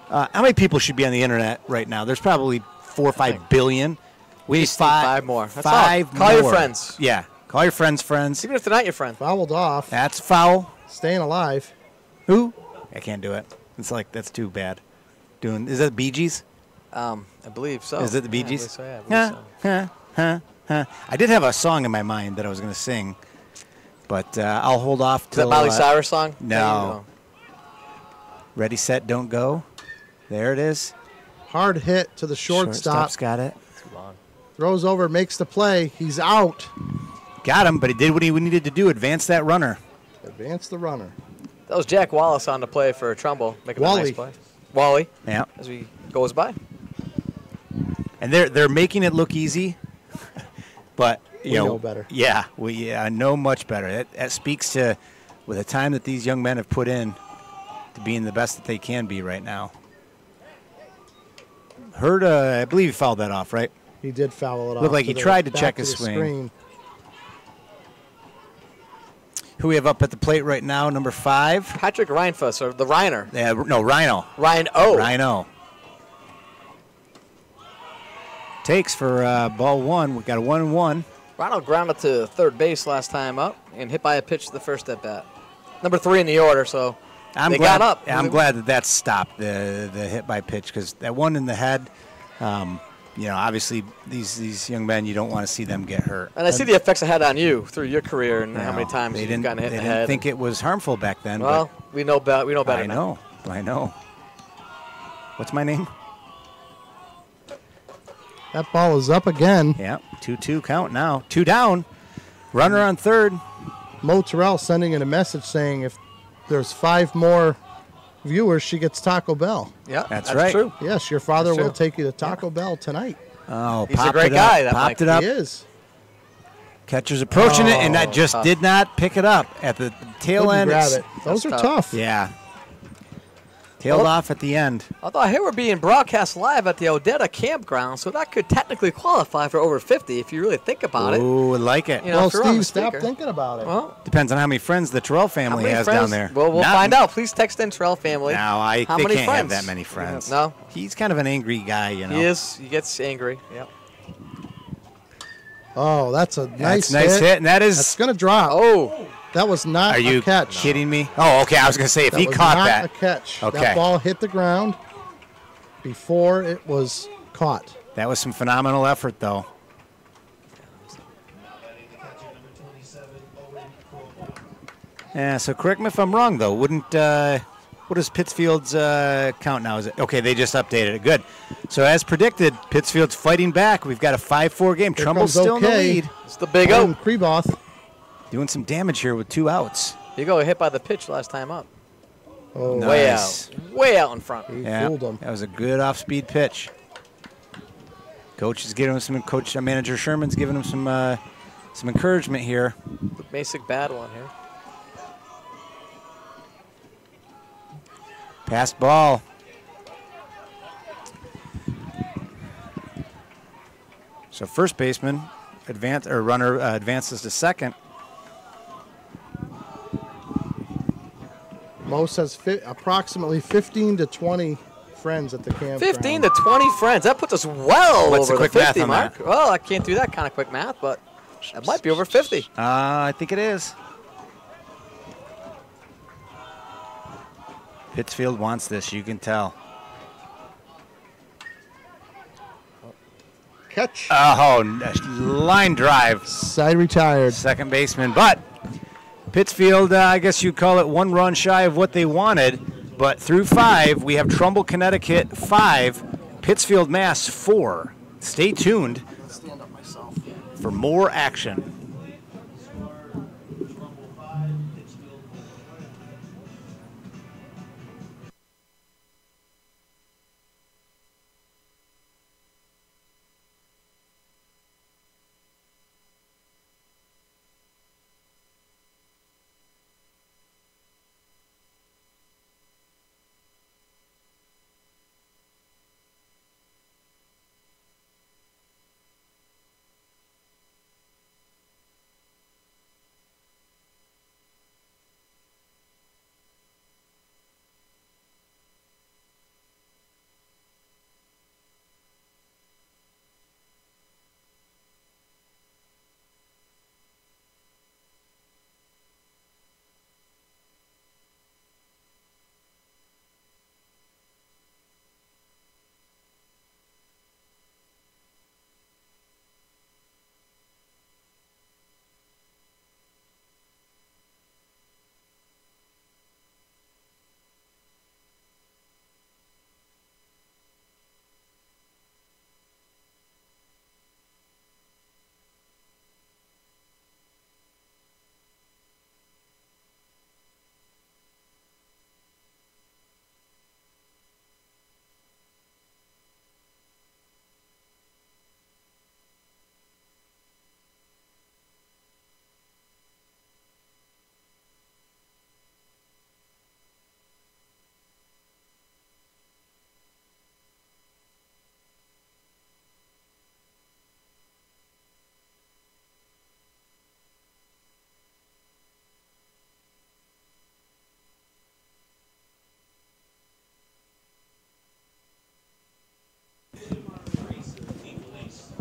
how many people should be on the internet right now? There's probably 4 or 5 billion. We need 5 more. That's all. 5 Call more. your friends. Yeah. Call your friends. Even if they're not your friend. Fouled off. That's foul. Staying alive. Who? I can't do it. It's like, that's too bad. Is that the Bee Gees? I believe so. Is it the Bee Gees? I believe so. I did have a song in my mind that I was going to sing, but I'll hold off Is till. that Miley Cyrus song? No. Ready, set, don't go. There it is. Hard hit to the shortstop. Shortstop's got it. Too long. Throws over, makes the play. He's out. Got him, but he did what he needed to do, advance that runner. Advance the runner. That was Jack Wallace on the play for Trumbull, making a Wally. nice play. Wally, Yeah. as he goes by. And they're making it look easy, but We know better. Yeah, we know much better. That speaks to with the time that these young men have put in to being the best that they can be right now. Heard, I believe he fouled that off, right? He did foul it off. Looked like he tried to back check to his the swing. screen. Who we have up at the plate right now? Number 5. Patrick Reinfuss, or the Reiner. Rhino. Rhino. Takes for ball 1. We got a 1-1. Rhino grounded to third base last time up and hit by a pitch the first at bat. Number 3 in the order, so they got up. I'm glad that stopped the hit by pitch because that one in the head. Obviously these young men, you don't want to see them get hurt. And I see the effects it had on you through your career and how many times they you've gotten hit in the They head. didn't think it was harmful back then. Well, but we know better now. I know. What's my name? That ball is up again. Yeah, 2-2 count now. 2 down. Runner on third. Mo Terrell sending in a message saying if there's 5 more viewers, she gets Taco Bell. Yeah, That's right. true. Yes, your father That's will true. take you to Taco Bell tonight. Oh, He's a popped great it guy, Up, that popped Mike. it up. He is. Catcher's approaching it, and that just tough. did not pick it up at the tail Couldn't end. grab it. Those That's are tough. tough. Yeah. Tailed Well, off at the end. Although I hear we're being broadcast live at the Odetta campground, so that could technically qualify for over 50 if you really think about it. Ooh, like it. You know, Well, if you're on the Steve, stop speaker. thinking about it. Well, Depends on how many friends the Terrell how family many has friends? down there. Well, we'll Not find m- out. Please text in Terrell family. No, How they many can't friends? have that many friends. No. He's kind of an angry guy, you know. He is. He gets angry. Yep. Oh, that's a nice That's a nice hit, and that That's is. going to drop. Oh, That was not Are you a catch. kidding me? Oh, okay. I was going to say if That he was caught not that. a catch. Okay. That ball hit the ground before it was caught. That was some phenomenal effort, though. Yeah. So correct me if I'm wrong, though. Wouldn't what is Pittsfield's count now? Is it okay? They just updated it. Good. So as predicted, Pittsfield's fighting back. We've got a 5-4 game. Here Trumble's comes still in the OK. lead. it's the big O. Kreboth. Doing some damage here with 2 outs. You go hit by the pitch last time up. Oh, No. Way Nice. out. Way out in front. he Yeah, fooled him. that was a good off-speed pitch. Coach is giving him some. Manager Sherman's giving him some encouragement here. Basic bad one here. Passed ball. So first baseman runner advances to second. Mo says approximately 15 to 20 friends at the campground. 15 to 20 friends. That puts us well What's the over the quick math 50 on mark. that? Well, I can't do that kind of quick math, but that might be over 50. I think it is. Pittsfield wants this, you can tell. Catch. Oh, line drive. Side retired. Second baseman, but Pittsfield, I guess you'd call it 1 run shy of what they wanted, but through 5, we have Trumbull, Connecticut 5, Pittsfield, Mass 4. Stay tuned for more action.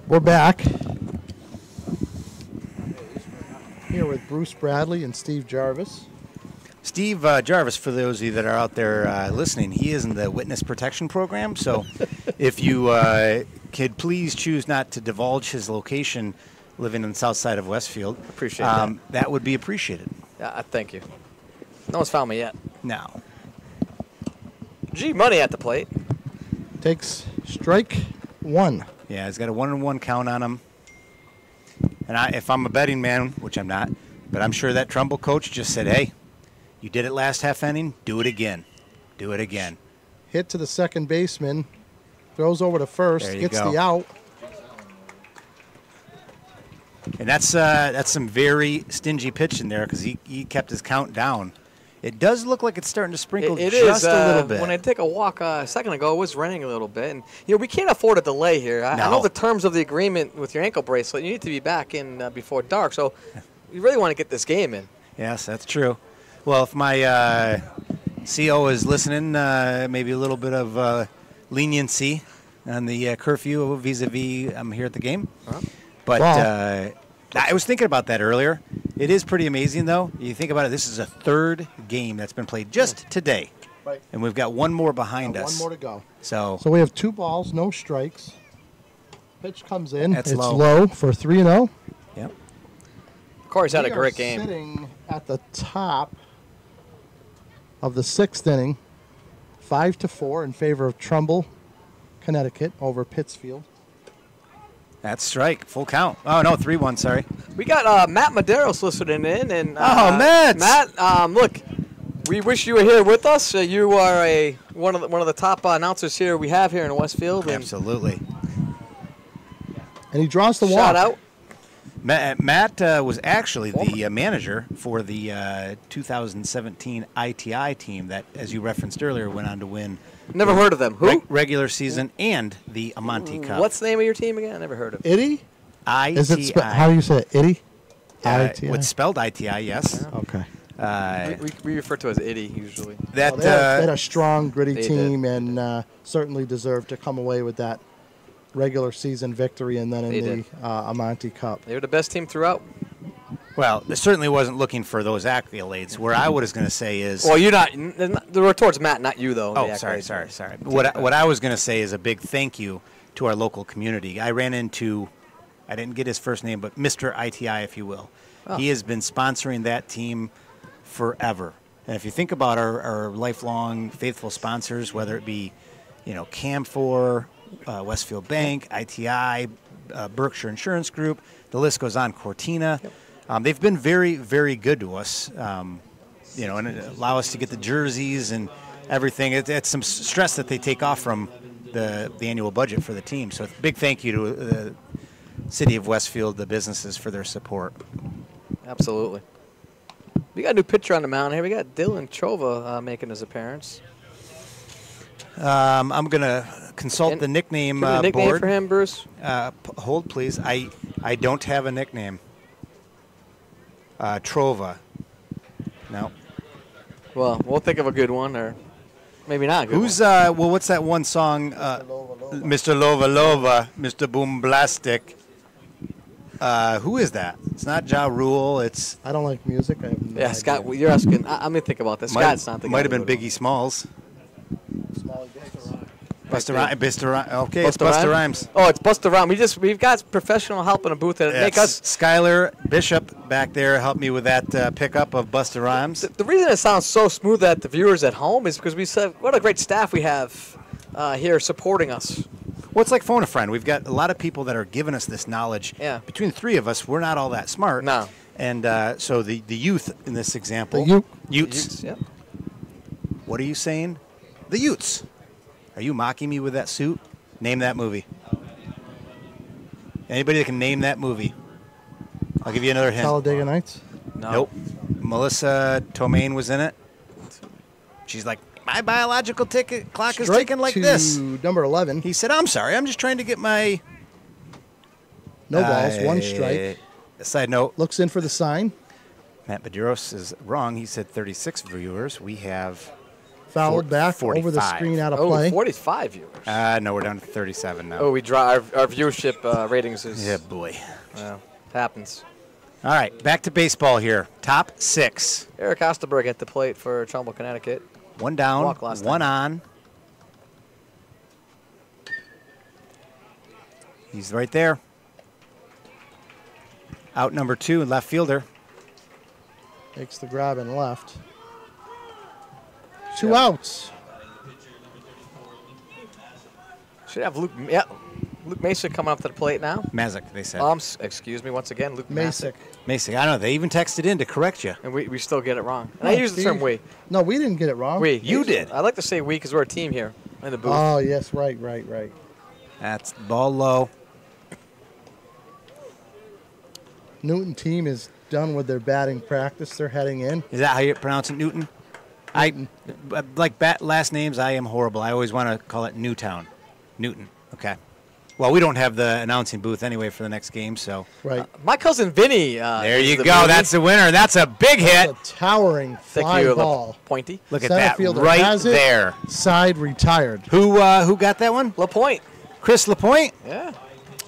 We're back here with Bruce Bradley and Steve Jarvis. Steve Jarvis, for those of you that are out there listening, he is in the witness protection program. So if you could please choose not to divulge his location living on the south side of Westfield. Appreciate that. That would be appreciated. Yeah, thank you. No one's found me yet. Now, G Money at the plate. Takes strike 1. yeah, he's got a 1-1 count on him. And if I'm a betting man, which I'm not, But I'm sure that Trumbull coach just said, hey, you did it last half inning, do it again. Do it again. Hit to the second baseman. Throws over to first. There you Gets go. the out. And that's some very stingy pitch in there because he kept his count down. It does look like it's starting to sprinkle It just is, a little bit. When I take a walk a second ago, it was raining a little bit. And, we can't afford a delay here. I know the terms of the agreement with your ankle bracelet. You need to be back in before dark. So you really want to get this game in. Yes, that's true. Well, if my CO is listening, maybe a little bit of leniency on the curfew vis-a-vis I'm here at the game. Uh-huh. But Wow. I was thinking about that earlier. It is pretty amazing, though. You think about it, this is a third game that's been played just today. Right. And we've got one more behind us. One more to go. So we have 2 balls, no strikes. Pitch comes in. That's it's low. low for 3-0. yep. Corey's had a We great are game. Sitting at the top of the 6th inning, 5-4 in favor of Trumbull, Connecticut over Pittsfield. That's strike. Full count. Oh, no, 3-1, sorry. We got Matt Maderos listening in. And, Matt! Matt, look, we wish you were here with us. You are one of the top announcers here we have here in Westfield. And Absolutely. And he draws the walk. shout out. Matt was actually the manager for the 2017 ITI team that, as you referenced earlier, went on to win Never heard of them. Who? regular season and the Amante Cup. What's the name of your team again? I never heard of it. Itty? ITI? Is it how do you say it? Itty? ITI? It's spelled ITI, yes. Okay. We refer to it as IDI usually. That Well, they had a strong, gritty they team and certainly deserved to come away with that regular season victory and then They in the Amante Cup. They were the best team throughout. well, they certainly wasn't looking for those accolades. Where I was going to say is, Well, you're not. They were towards Matt, not you though. oh, the sorry. accolades. What I was going to say is a big thank you to our local community. I ran into, I didn't get his first name, but Mr. ITI, if you will. Oh. He has been sponsoring that team forever. And if you think about our lifelong faithful sponsors, whether it be, Camfor, Westfield Bank, ITI, Berkshire Insurance Group, the list goes on, Cortina. Yep. They've been very, very good to us, and allow us to get the jerseys and everything. It's some stress that they take off from the annual budget for the team. So big thank you to the City of Westfield, the businesses, for their support. Absolutely. We got a new pitcher on the mound here. We got Dylan Chova making his appearance. I'm going to consult the nickname Give me a nickname board. for him, Bruce. Hold, please. I don't have a nickname. Trova. No. Well, we'll think of a good one, or maybe not a good Who's one. what's that one song? Mr. Lova Lova, Mr. Boom Blastic. Who is that? It's not Ja Rule. It's I don't like music. I have no Yeah, idea. Scott, well, you're asking. I'm going to think about this. Scott's not the guy. might have to been go to. Biggie Smalls. Busta there. Rhymes. Okay, it's Busta Rhymes. Oh, it's Busta Rhymes. We've got professional help in the booth that make us. Skylar Bishop back there helped me with that pickup of Busta Rhymes. The reason it sounds so smooth at the viewers at home is because we said what a great staff we have here supporting us. Well, it's like phone a friend. We've got a lot of people that are giving us this knowledge. Yeah. Between the three of us, we're not all that smart. No. And so the youth in this example. The Utes. Yep. What are you saying? The Utes. Are you mocking me with that suit? Name that movie. Anybody that can name that movie? I'll give you another hint. Talladega Nights. No. Nope. Melissa Tomei was in it. She's like, my biological clock is Strike ticking like to this. number 11. He said, I'm sorry. I'm just trying to get my... No balls, one strike. Side note, Looks in for the sign. Matt Medeiros is wrong. He said 36 viewers. We have... Fouled back 45. over the screen out of Oh, play. 45 viewers. No, we're down to 37 now. Oh, we draw our viewership ratings is. Yeah, boy. Well, happens. All right, back to baseball here. Top 6. Eric Osterberg at the plate for Trumbull, Connecticut. One down, Walk last one time. on. He's right there. Out number 2, left fielder. Makes the grab and left. 2 outs. Should have Luke. Yeah. Luke Masick coming up to the plate now. Mazik, they said. Excuse me once again, Luke Masick. Masick, I don't know. They even texted in to correct you. And we still get it wrong. And No, I use the term Steve. we. No, we didn't get it wrong. We. You did. I like to say we because we're a team here in the booth. Oh, yes, right. That's ball low. Newton team is done with their batting practice. They're heading in. Is that how you pronounce it, Newton? Like last names, I am horrible. I always want to call it Newtown. Newton. Okay. Well, we don't have the announcing booth anyway for the next game, so. Right. My cousin Vinny. There you go. That's the winner. That's a big hit. That's a towering fly ball. Pointy. Look at Center that fielder right has it. there. Side retired. Who got that one? LaPointe. Chris LaPointe? Yeah.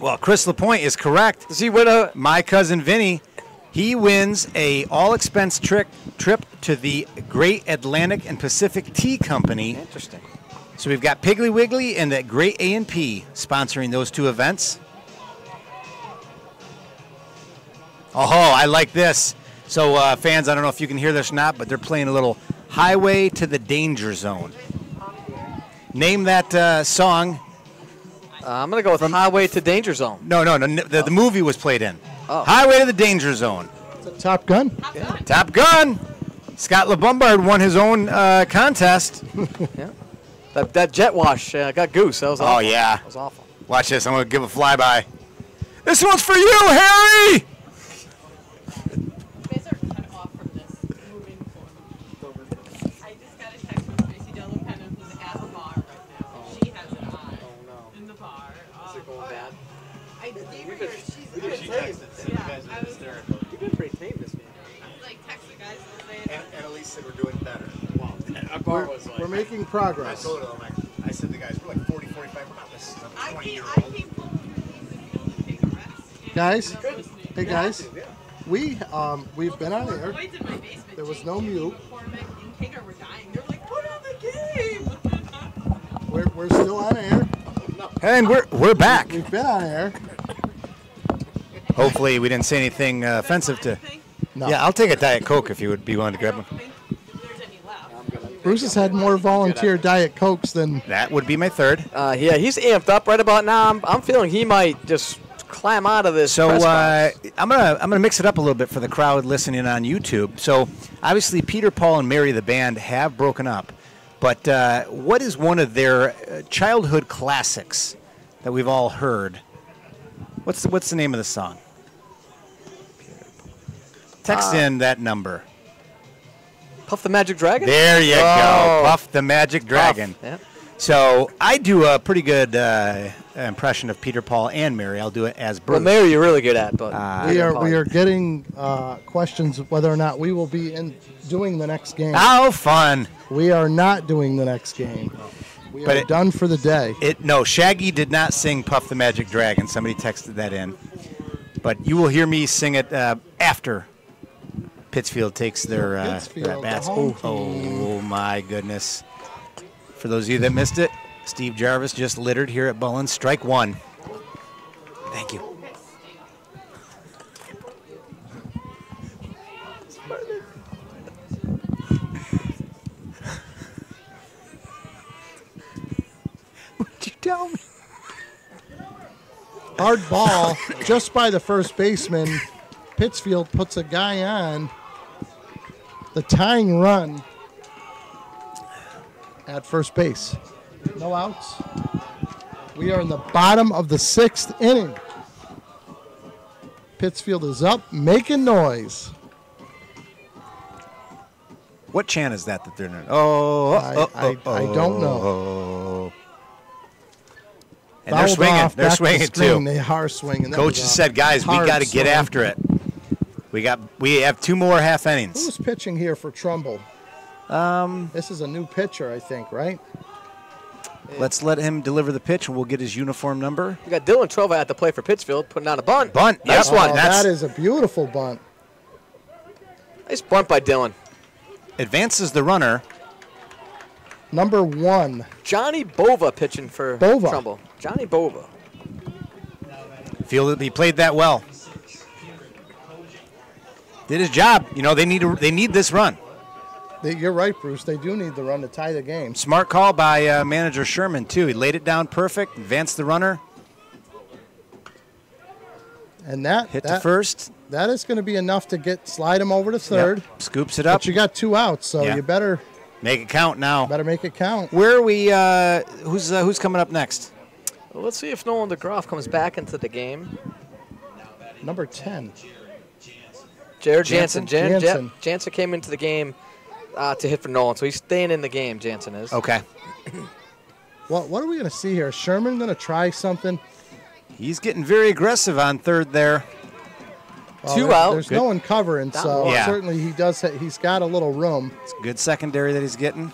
Well, Chris LaPointe is correct. Does he win a? My cousin Vinny, he wins a all-expense trip to the Great Atlantic and Pacific Tea Company. Interesting. So we've got Piggly Wiggly and the Great A&P sponsoring those two events. Oh, I like this. So fans, I don't know if you can hear this or not, but they're playing a little Highway to the Danger Zone. Name that song. I'm going to go with Highway to Danger Zone. No. The movie was played in. Oh. Highway to the Danger Zone. It's a Top Gun. Yeah. Top Gun. Scott LeBombard won his own contest. Yeah. That jet wash got goose. That was awful. Oh, yeah. That was awful. Watch this. I'm going to give a flyby. This one's for you, Harry! You guys are cut off from this moving forward. I just got a text from Tracy Delapenna, who's at the bar right now. She has an eye in the bar. Is it going bad? I gave her your. She's You good. guys I was You've been pretty tame this game. like text the guys and say. And Elise said we're doing better. Wow. We're making progress. I said the guys, we're like 40, 45 minutes. I came home from the field to take a rest. Guys, hey guys, we've been on air. Boys in my basement, There was Jake, no Jimmy, mute. McCormick, and Kinger were dying. They're like, put on the game. We're still on air. And we're back. We've been on air. Hopefully we didn't say anything offensive to. No. Yeah, I'll take a Diet Coke if you would be willing to grab one. Bruce has had more volunteer Diet Cokes than. That would be my third. Yeah, he's amped up right about now. I'm feeling he might just climb out of this. So press box. I'm gonna mix it up a little bit for the crowd listening on YouTube. So obviously Peter, Paul, and Mary, the band, have broken up. But what is one of their childhood classics that we've all heard? What's the name of the song? Text in that number. Puff the Magic Dragon? There you go. Puff the Magic Dragon. Puff. Yeah. So I do a pretty good impression of Peter, Paul, and Mary. I'll do it as Bruce. Well, Mary, you're really good at, but We are getting questions whether or not we will be doing the next game. How fun! We are not doing the next game. We are done for the day. No, Shaggy did not sing Puff the Magic Dragon. Somebody texted that in. But you will hear me sing it after Pittsfield takes their bats. Oh, my goodness. For those of you that missed it, Steve Jarvis just littered here at Bullens. Strike one. Thank you. What'd you tell me? Hard ball just by the first baseman. Pittsfield puts a guy on. The tying run at first base. No outs. We are in the bottom of the 6th inning. Pittsfield is up, making noise. What chant is that they're doing? I don't know. And they're Fouled swinging. off, They're back to swinging screen. too. They are swinging. That Coach was has a said, guys, we hard got to get swing. after it. We have 2 more half innings. Who's pitching here for Trumbull? This is a new pitcher, I think, right? Let's let him deliver the pitch, and we'll get his uniform number. You got Dylan Trova at the play for Pittsfield, putting out a bunt. Bunt. Nice Yep. one. Oh, That's that is a beautiful bunt. Nice bunt by Dylan. advances the runner. Number 1. Johnny Bova pitching for Bova. Trumbull. Johnny Bova. Feel that he played that well. Did his job. You know, they need this run. You're right, Bruce. They do need the run to tie the game. Smart call by manager Sherman, too. He laid it down perfect, advanced the runner. And that Hit to first. That is going to be enough to slide him over to third. Yep. Scoops it up. But you got 2 outs, so you better make it count now. Better make it count. Where are we? Who's coming up next? Well, let's see if Nolan DeGroff comes back into the game. Number 10. Jared Jansen. Jansen. Jansen came into the game to hit for Nolan, so he's staying in the game, Jansen is. Okay. What are we going to see here? Is Sherman going to try something? He's getting very aggressive on third there. Well, 2 out. There's no one covering, so certainly he's got a little room. It's a good secondary that he's getting.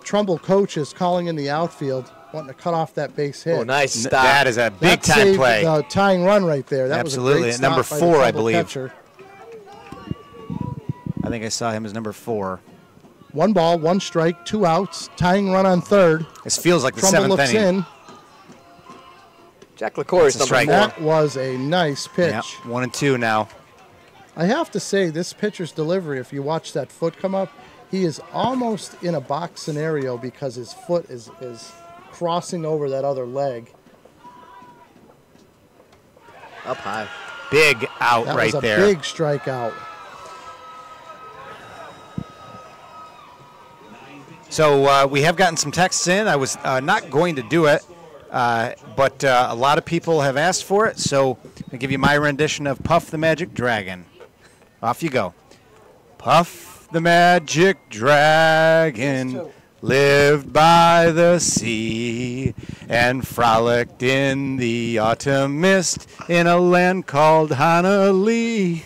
Trumbull coach is calling in the outfield, wanting to cut off that base hit. Oh, nice stop. That is a big-time play. The tying run right there. That Absolutely. was a great Number stop 4, by the I Trumbull believe. Catcher. I think I saw him as number 4. 1 ball, 1 strike, 2 outs, tying run on third. This feels like the Trumbull 7th looks inning. in. Jack LaCour's number 4. That was a nice pitch. Yep. 1 and 2 now. I have to say, this pitcher's delivery, if you watch that foot come up, he is almost in a box scenario because his foot is crossing over that other leg. Up high. Big out That right was a there. big strikeout. So we have gotten some texts in. I was not going to do it, but a lot of people have asked for it, so I'll give you my rendition of Puff the Magic Dragon. Off you go. Puff the Magic Dragon lived by the sea and frolicked in the autumn mist in a land called Honolulu.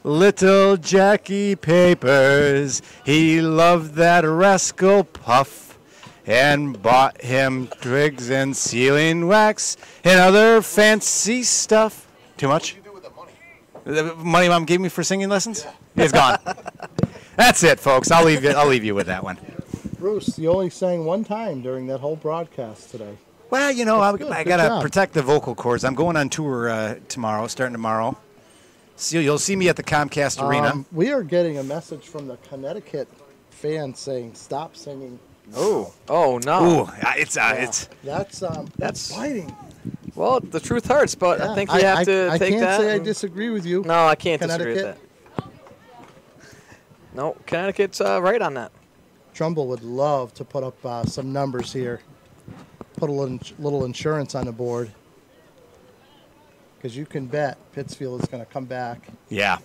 Little Jackie Papers, he loved that rascal Puff and bought him twigs and sealing wax and other fancy stuff. Too much? The money Mom gave me for singing lessons? It's gone. That's it, folks. I'll leave you with that one. Bruce, you only sang 1 time during that whole broadcast today. Well, you know, I got to job. protect the vocal cords. I'm going on tour tomorrow, starting tomorrow. So you'll see me at the Comcast Arena. We are getting a message from the Connecticut fans saying, "Stop singing." Oh no. Ooh, it's That's biting. Well, the truth hurts, but I think you have to I take can't that. say I disagree with you. No, I can't disagree with Connecticut. that. No, Connecticut's right on that. Trumbull would love to put up some numbers here, put a little insurance on the board, because you can bet Pittsfield is going to come back. Yeah.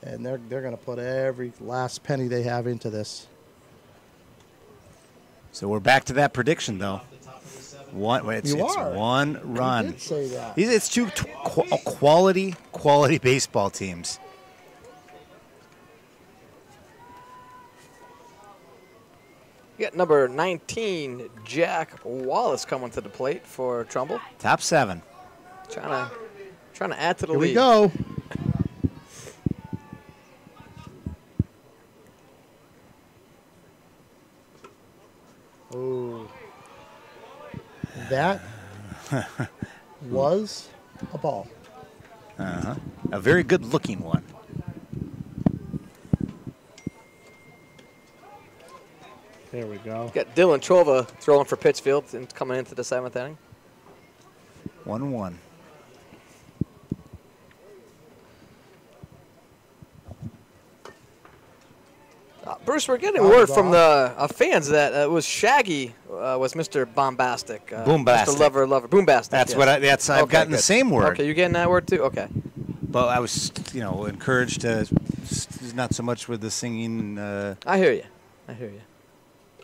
And they're going to put every last penny they have into this. So we're back to that prediction, though. It's 1 run. You did say that. It's 2 quality baseball teams. You got number 19, Jack Wallace, coming to the plate for Trumbull. Top 7. Trying to add to the Here lead. we go. Oh, that was a ball. A very good-looking one. There we go. You got Dylan Trova throwing for Pittsfield and coming into the 7th inning. 1-1. Bruce, we're getting word from the fans that it was Shaggy was Mr. Bombastic. Boombastic. Mr. Lover. Boombastic. That's yes. what I've gotten good. the same word. Okay, you getting that word too? Okay. But I was, encouraged to not so much with the singing. I hear you.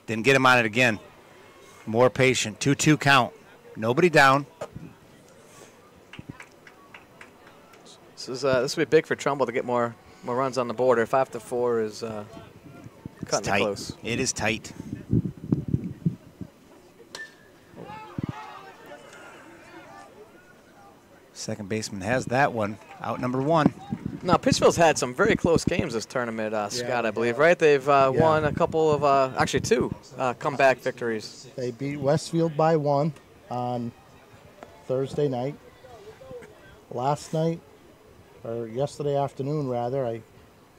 Didn't get him on it again. More patient. 2-2 count. Nobody down. This will be big for Trumbull to get more runs on the board. 5-4 is cutting it close. It is tight. Second baseman has that one. Out number 1. Now, Pittsfield's had some very close games this tournament, Scott, I believe, right? They've won a couple of, actually 2 comeback victories. They beat Westfield by 1 on Thursday night. Last night, or yesterday afternoon, rather,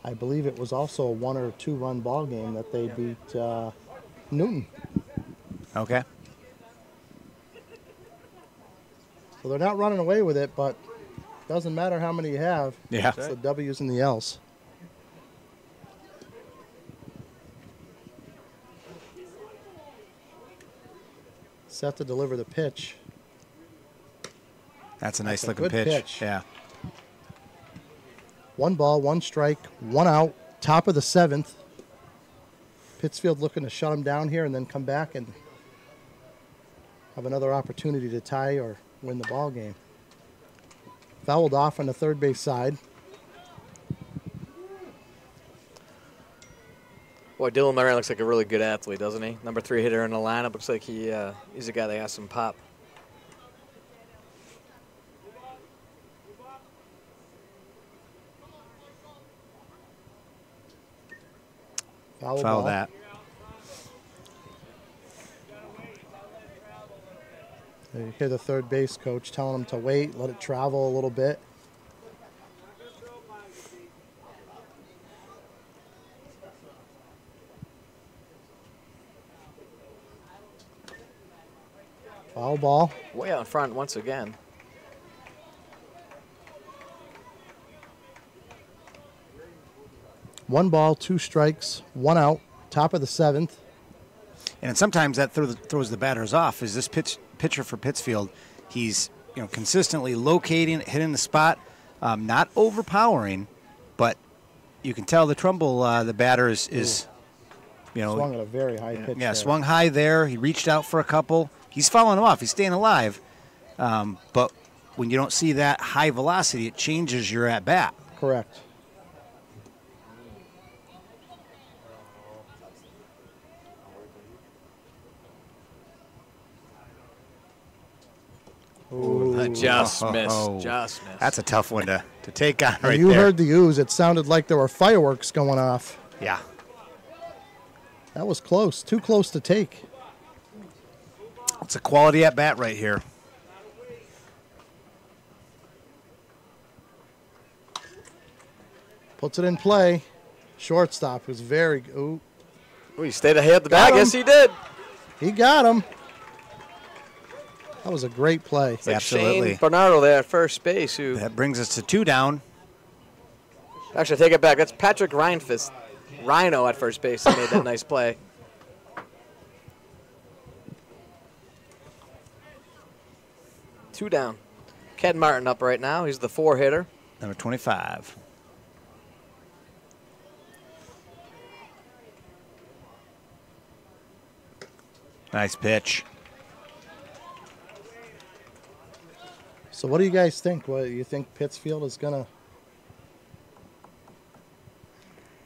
I believe it was also a 1 or 2 run ball game that they beat Newton. Okay. So they're not running away with it, but Doesn't matter how many you have. Yeah. It's the W's and the L's. Set to deliver the pitch. That's a nice looking good pitch. Yeah. 1 ball, 1 strike, 1 out. Top of the 7th. Pittsfield looking to shut him down here and then come back and have another opportunity to tie or win the ball game. Fouled off on the third base side. Boy, Dylan Moran looks like a really good athlete, doesn't he? Number 3 hitter in the lineup. Looks like he's a guy that has some pop. Foul Foul ball. that. You hear the third base coach telling him to wait, let it travel a little bit. Foul ball. Way out in front once again. One ball, 2 strikes, 1 out. Top of the 7th. And sometimes that throws the batters off. Is this pitcher for Pittsfield? He's consistently locating, hitting the spot, not overpowering, but you can tell the Trumbull the batter is Swung at a very high pitch. yeah, there. swung high there. He reached out for a couple. He's following him off. He's staying alive, but when you don't see that high velocity, it changes your at bat. Correct. Just Oh, missed. oh. Just missed. That's a tough one to take on When right you there. heard the ooze, it sounded like there were fireworks going off. Yeah. That was close. Too close to take. It's a quality at bat right here. Puts it in play. Shortstop was very good. Ooh, Ooh, he stayed ahead of the Got bag. him. Yes, he did. he got him. That was a great play. It's like Absolutely. Shane Bernardo there at first base, who That brings us to 2 down. actually take it back. That's Patrick Reinfist, Rhino at first base that made that nice play. Two down. Ken Martin up right now. He's the 4 hitter. Number 25. Nice pitch. So what do you guys think? What you think Pittsfield is gonna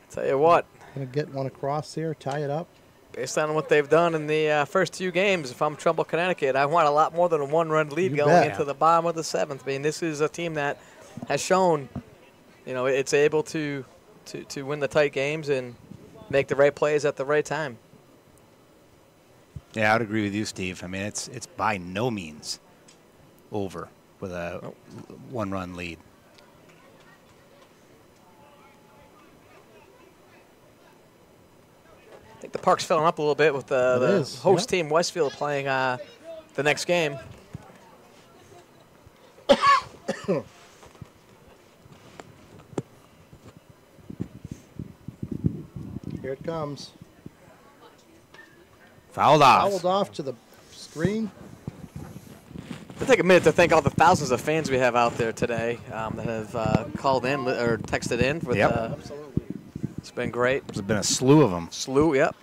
Tell you what, get one across here, tie it up? based on what they've done in the first 2 games, if I'm Trumbull, Connecticut, I want a lot more than a 1-run lead You going bet. into the bottom of the 7th. I mean, this is a team that has shown, it's able to win the tight games and make the right plays at the right time. Yeah, I would agree with you, Steve. I mean, it's by no means over with a 1-run lead. I think the park's filling up a little bit with the is, host yep. team, Westfield, playing the next game. Here it comes. Fouled off. Fouled off to the screen. I'll take a minute to thank all the thousands of fans we have out there today that have called in or texted in. For Yep. Absolutely. It's been great. There's been a slew of them. Slew, yep.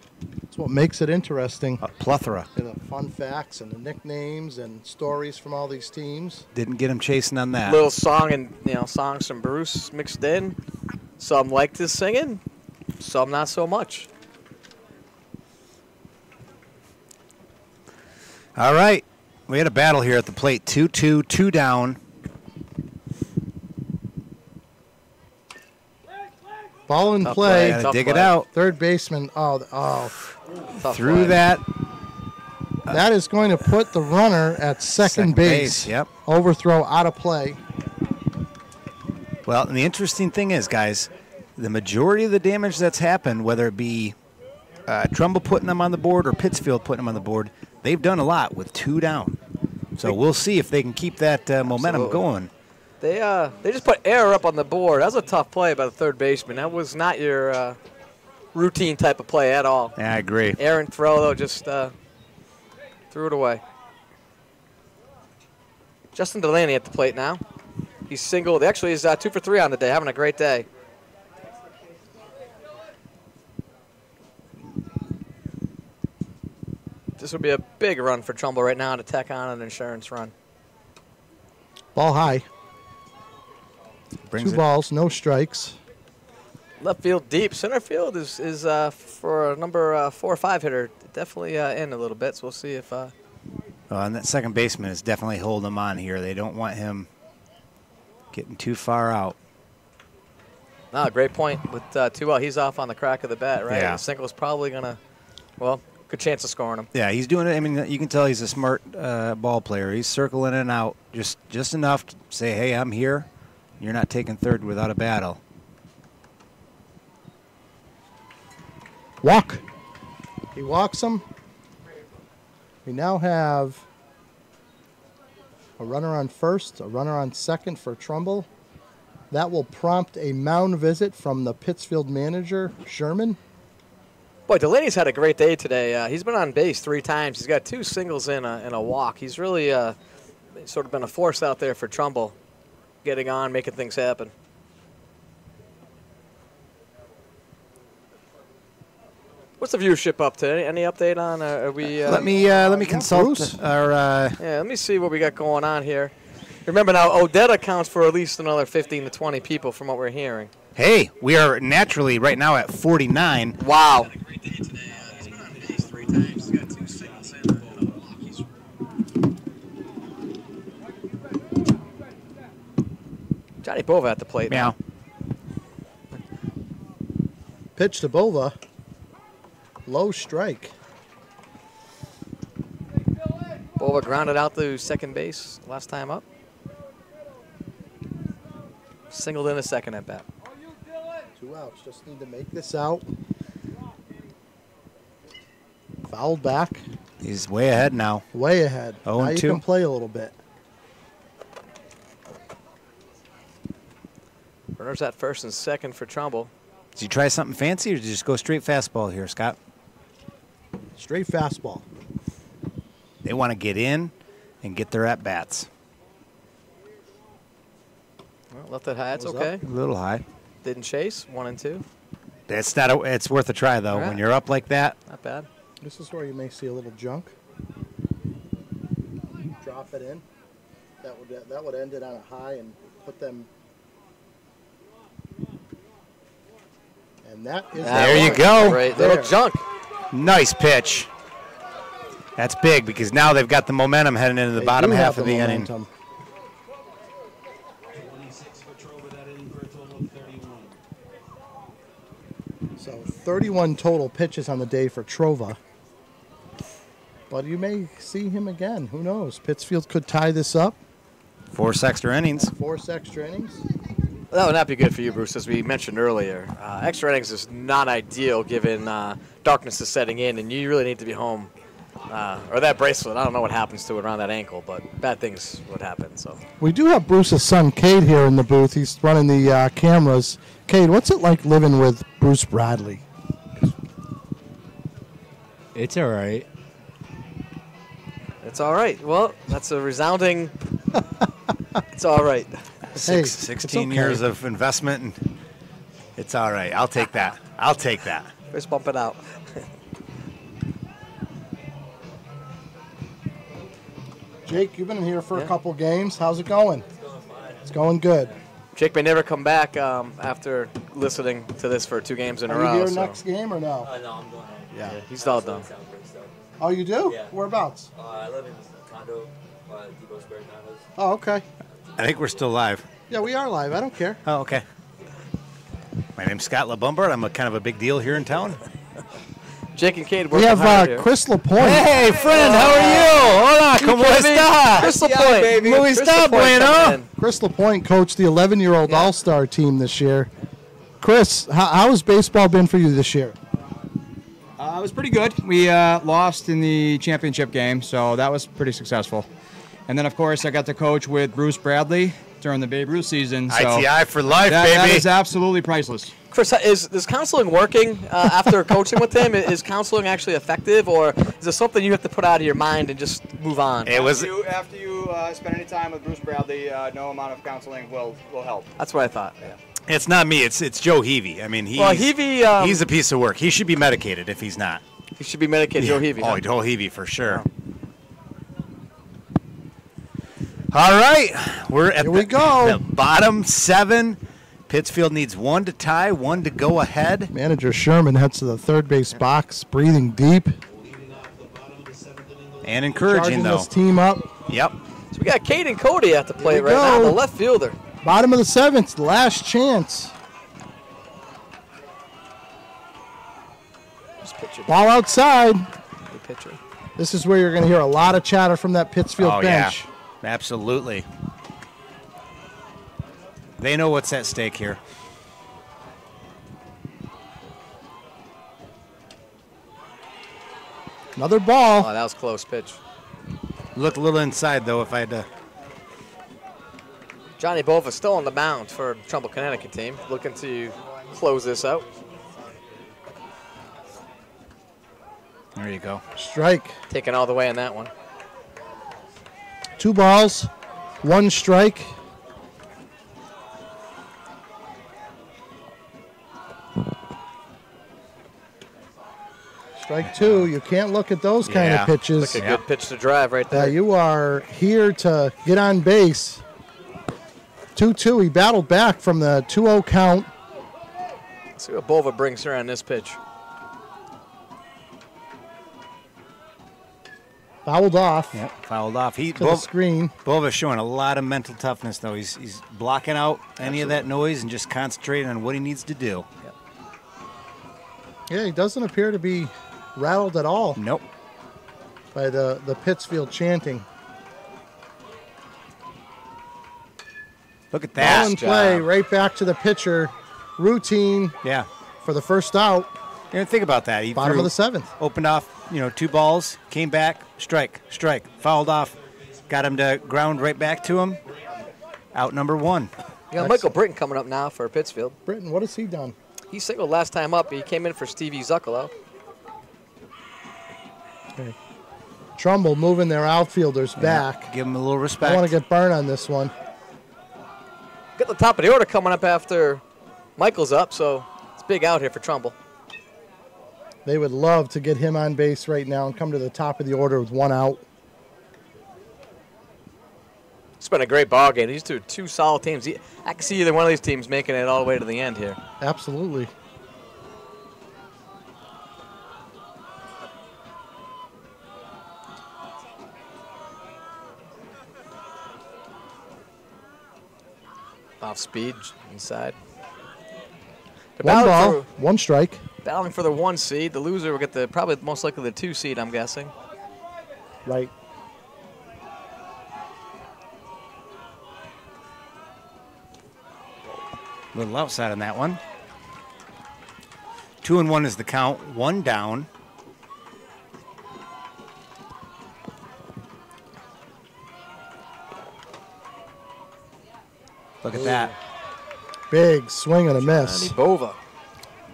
That's what makes it interesting. A plethora. The fun facts and the nicknames and stories from all these teams. Didn't get him chasing on that. Little song and songs from Bruce mixed in. Some liked his singing, some not so much. All right. We had a battle here at the plate. 2-2, 2 down. Ball in Tough play. play. Gotta Tough dig it play. out. Third baseman. Oh, Tough Through play. that. that is going to put the runner at second base. Yep. Overthrow out of play. Well, and the interesting thing is, guys, the majority of the damage that's happened, whether it be Trumbull putting them on the board or Pittsfield putting them on the board, they've done a lot with 2 down. So we'll see if they can keep that momentum Absolutely. going. They just put error up on the board. That was a tough play by the third baseman. That was not your routine type of play at all. Yeah, I agree. Errant throw, though, just threw it away. Justin Delaney at the plate now. He's singled. Actually, he's 2 for 3 on the day, having a great day. This would be a big run for Trumbull right now to tack on an insurance run. Ball high. Brings 2 it. balls, no strikes. Left field deep. Center field is for a number 4 or 5 hitter, definitely in a little bit. So we'll see if. And that second baseman is definitely holding him on here. They don't want him getting too far out. No, great point with 2 out. He's off on the crack of the bat, right? Yeah. The single's probably gonna, well, good chance of scoring him. Yeah, he's doing it. I mean, you can tell he's a smart ball player. He's circling in and out just enough to say, hey, I'm here. You're not taking third without a battle. Walk. He walks him. We now have a runner on first, a runner on second for Trumbull. That will prompt a mound visit from the Pittsfield manager, Sherman. Boy, Delaney's had a great day today. He's been on base 3 times. He's got 2 singles and a walk. He's really sort of been a force out there for Trumbull, getting on, making things happen. What's the viewership up to? Any update on? Are we? Let me consult Bruce? our. Yeah, let me see what we got going on here. Remember now, Odetta counts for at least another 15 to 20 people from what we're hearing. Hey, we are naturally right now at 49. Wow. Johnny Bova at the plate now. Pitch to Bova. Low strike. Bova grounded out to second base last time up. Singled in a second at bat. 2 outs. Just need to make this out. Fouled back. He's way ahead now. Way ahead. 0 now and you 2. can play a little bit. Runners at first and second for Trumbull. Did you try something fancy or did you just go straight fastball here, Scott? Straight fastball. They want to get in and get their at-bats. Well, left it high. That's Goes okay. up. A little high. Didn't chase. 1 and 2. It's worth a try, though. All right. When you're up like that. Not bad. This is where you may see a little junk. Drop it in. That would end it on a high and put them. And that is There you go. Great There. little junk. Nice pitch. That's big because now they've got the momentum heading into the They bottom do half have of the inning. momentum. 26 for Trova that inning for a total of 31. So 31 total pitches on the day for Trova. But you may see him again. Who knows? Pittsfield could tie this up. 4 extra innings. 4 extra innings. That would not be good for you, Bruce, as we mentioned earlier. Extra innings is not ideal given darkness is setting in, and you really need to be home. Or that bracelet, I don't know what happens to it around that ankle, but bad things would happen. So We do have Bruce's son, Cade, here in the booth. He's running the cameras. Cade, what's it like living with Bruce Bradley? It's all right. it's all right. Well, that's a resounding. It's all right. Hey, 16 it's okay. years of investment, and it's all right. I'll take that. I'll take that. Just bump it out. Jake, you've been in here for Yeah. a couple games. How's it going? It's going good. Jake may never come back after listening to this for 2 games in a Are row. you here so- next game or no? No, I'm going home. Yeah. He's all done. Oh, you do? Yeah. Whereabouts? I live in condo, Depot Square condos. Oh, okay. I think we're still live. Yeah, we are live. I don't care. Oh, okay. My name's Scott LeBumbard. I'm kind of a big deal here in town. Jake and Cade We working have hard here. Chris Lapointe. Hey, friend, how are you? Hola, ¿cómo estás? Crystal Point. ¿Cómo está, bueno? Chris Lapointe coached the 11-year-old All-Star team this year. Chris, how has baseball been for you this year? It was pretty good. We lost in the championship game, so that was pretty successful. And then, of course, I got to coach with Bruce Bradley during the Babe Ruth season. So ITI for life, that baby. is absolutely priceless. Chris, is counseling working after coaching with him? Is counseling actually effective, or is it something you have to put out of your mind and just move on? It was. After you spend any time with Bruce Bradley, no amount of counseling will help. That's what I thought. Yeah. It's not me. It's Joe Heavey. I mean, he's a piece of work. He should be medicated if he's not. He should be medicated, Joe Heavey. Oh, Joe Heavey for sure. All right, we're at the bottom 7. Pittsfield needs 1 to tie, 1 to go ahead. Manager Sherman heads to the third base box, breathing deep. And encouraging, Charging though. this team up. Yep. So we got Caden Cody at the plate Here we right now, go. the left fielder. Bottom of the 7th, last chance. Just pitcher. Ball outside. Good pitcher. This is where you're going to hear a lot of chatter from that Pittsfield bench. Yeah, absolutely. They know what's at stake here. Another ball. Oh, that was a close pitch. Looked a little inside, though, if I had to. Johnny Bova still on the mound for the Trumbull, Connecticut team, looking to close this out. There you go. Strike. Taking all the way on that one. 2 balls, 1 strike. Strike 2. You can't look at those kind of pitches. Like a good pitch to drive right there. You are here to get on base. 2-2. He battled back from the 2-0 count. Let's see what Bova brings here on this pitch. Fouled off. Yep, fouled off. To the screen. Bova's showing a lot of mental toughness, though. He's blocking out any of that noise and just concentrating on what he needs to do. Yep. Yeah, he doesn't appear to be rattled at all. Nope. By the Pittsfield chanting. Look at that. Ball in play, right back to the pitcher. Routine. Yeah. For the first out. You know, think about that. He Bottom of the 7th. Opened off, 2 balls, came back, strike, fouled off, got him to ground right back to him. Out number 1. You got Michael Britton coming up now for Pittsfield. Britton, what has he done? He singled last time up. He came in for Stevie Zuccolo. Okay. Trumbull moving their outfielders back. Give him a little respect. I want to get Byrne on this one. Got the top of the order coming up after Michael's up, so it's big out here for Trumbull. They would love to get him on base right now and come to the top of the order with 1 out. It's been a great ball game. These two solid teams. I can see either one of these teams making it all the way to the end here. Absolutely. Off speed inside. 1 ball, 1 strike. Battling for the 1 seed. The loser will get probably most likely the 2 seed, I'm guessing. Right. A little outside on that one. 2-1 is the count. 1 down. Look at that. Big swing and a miss. Johnny Bova.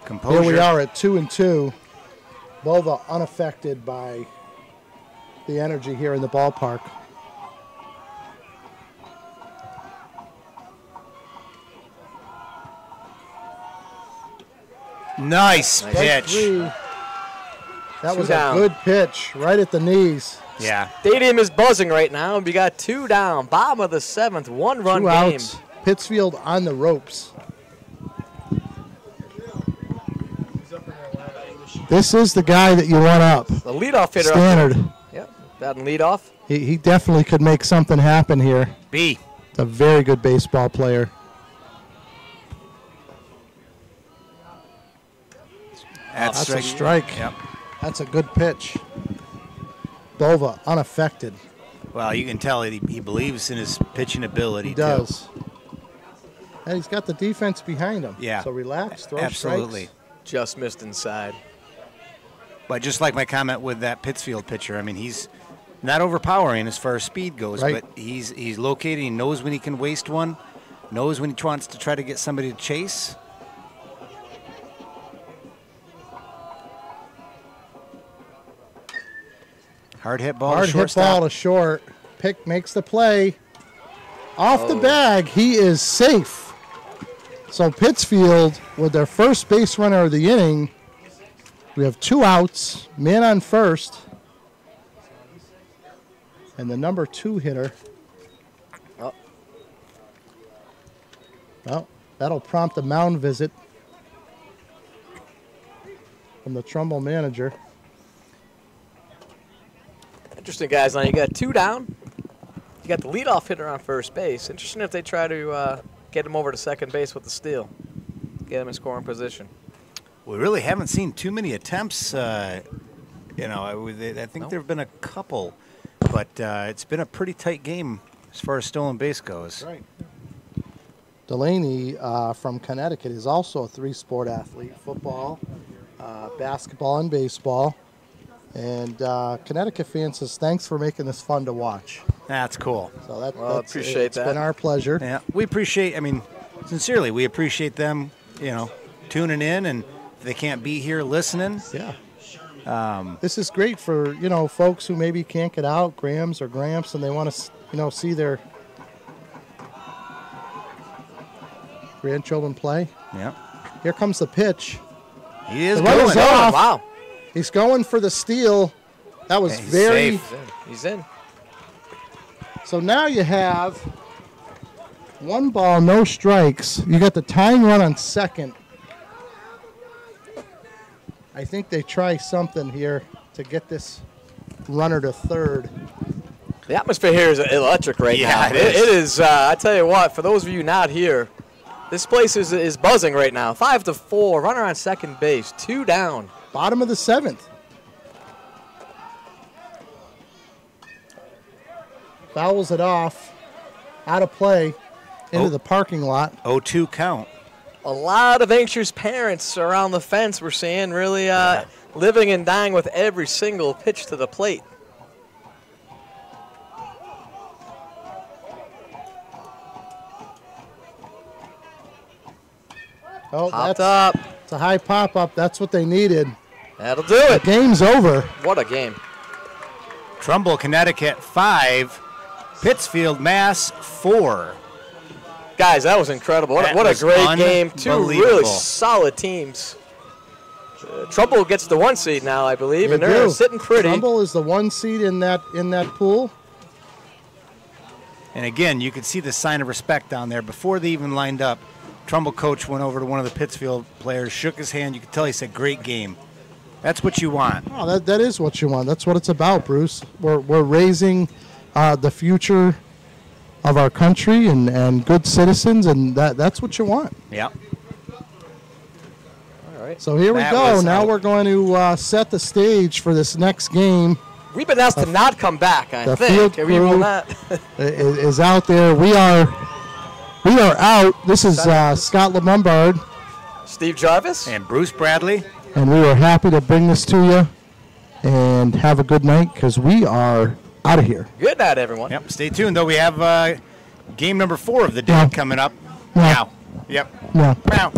Composure. Here we are at 2-2. Bova unaffected by the energy here in the ballpark. Nice pitch. 3. That was down. a good pitch, right at the knees. Yeah. Stadium is buzzing right now. We got 2 down. Bottom of the 7th. 1-run 2 game. outs. Pittsfield on the ropes. This is the guy that you want up. The leadoff hitter. Standard. Yep. Batting leadoff. He definitely could make something happen here. B. He's a very good baseball player. That's a strike. Yep. That's a good pitch. Bova unaffected. Well, you can tell he believes in his pitching ability. He does. And he's got the defense behind him. Yeah. So relax, throw Absolutely. strikes. Just missed inside. But just like my comment with that Pittsfield pitcher, I mean, he's not overpowering as far as speed goes, Right. but he's located. He knows when he can waste one, knows when he wants to try to get somebody to chase. Hard hit ball. Hard to hit shortstop. ball to short. Pick makes the play. Off the bag, he is safe. So Pittsfield, with their first base runner of the inning, we have 2 outs, man on first, and the number 2 hitter. Oh. Well, that'll prompt a mound visit from the Trumbull manager. Interesting, guys. Now you got 2 down. You got the leadoff hitter on first base. Interesting if they try to get him over to second base with the steal, get him in scoring position. We really haven't seen too many attempts. I think there have been a couple, but it's been a pretty tight game as far as stolen base goes. Right. Delaney from Connecticut is also a 3-sport athlete: football, basketball, and baseball. And Connecticut fans says, thanks for making this fun to watch. That's cool. So appreciate it's that. been our pleasure. Yeah, we appreciate, sincerely, we appreciate them, tuning in, and if they can't be here listening. Yeah. This is great for, folks who maybe can't get out, Grams or Gramps, and they want to, see their grandchildren play. Yeah. Here comes the pitch. He is The runner's going. off. Wow. He's going for the steal. That was He's very... safe. He's in. So now you have 1 ball, no strikes. You got the tying run on second. I think they try something here to get this runner to third. The atmosphere here is electric right now. Yeah, it is. I tell you what, for those of you not here, this place is buzzing right now. 5-4, runner on second base, 2 down. Bottom of the 7th. Fouls it off. Out of play. Into the parking lot. 0-2 count. A lot of anxious parents around the fence, we're seeing, really living and dying with every single pitch to the plate. Oh, Popped up. It's a high pop-up. That's what they needed. That'll do The it. game's over. What a game. Trumbull, Connecticut, 5. Pittsfield, Mass, 4. Guys, that was incredible. What a was great game. 2 really unbelievable. solid teams. Trumbull gets the 1 seed now, I believe, and They they're do. sitting pretty. Trumbull is the 1 seed in that pool. And again, you could see the sign of respect down there. Before they even lined up, Trumbull coach went over to one of the Pittsfield players, shook his hand. You could tell he said, great game. That's what you want. Oh, that is what you want. That's what it's about, Bruce. We're raising the future of our country and good citizens, and that's what you want. Yeah. All right. So here we That go. was Now out. we're going to set the stage for this next game. We've been asked to not come back, I the think. field We will crew not. is out there. We are out. This is Scott Lombard, Steve Jarvis. And Bruce Bradley. and we are happy to bring this to you. And have a good night, because we are out of here. Good night, everyone. Yep. Stay tuned, though. We have game number 4 of the day Yeah. coming up. Yeah. Now. Yep. Yeah. Meow.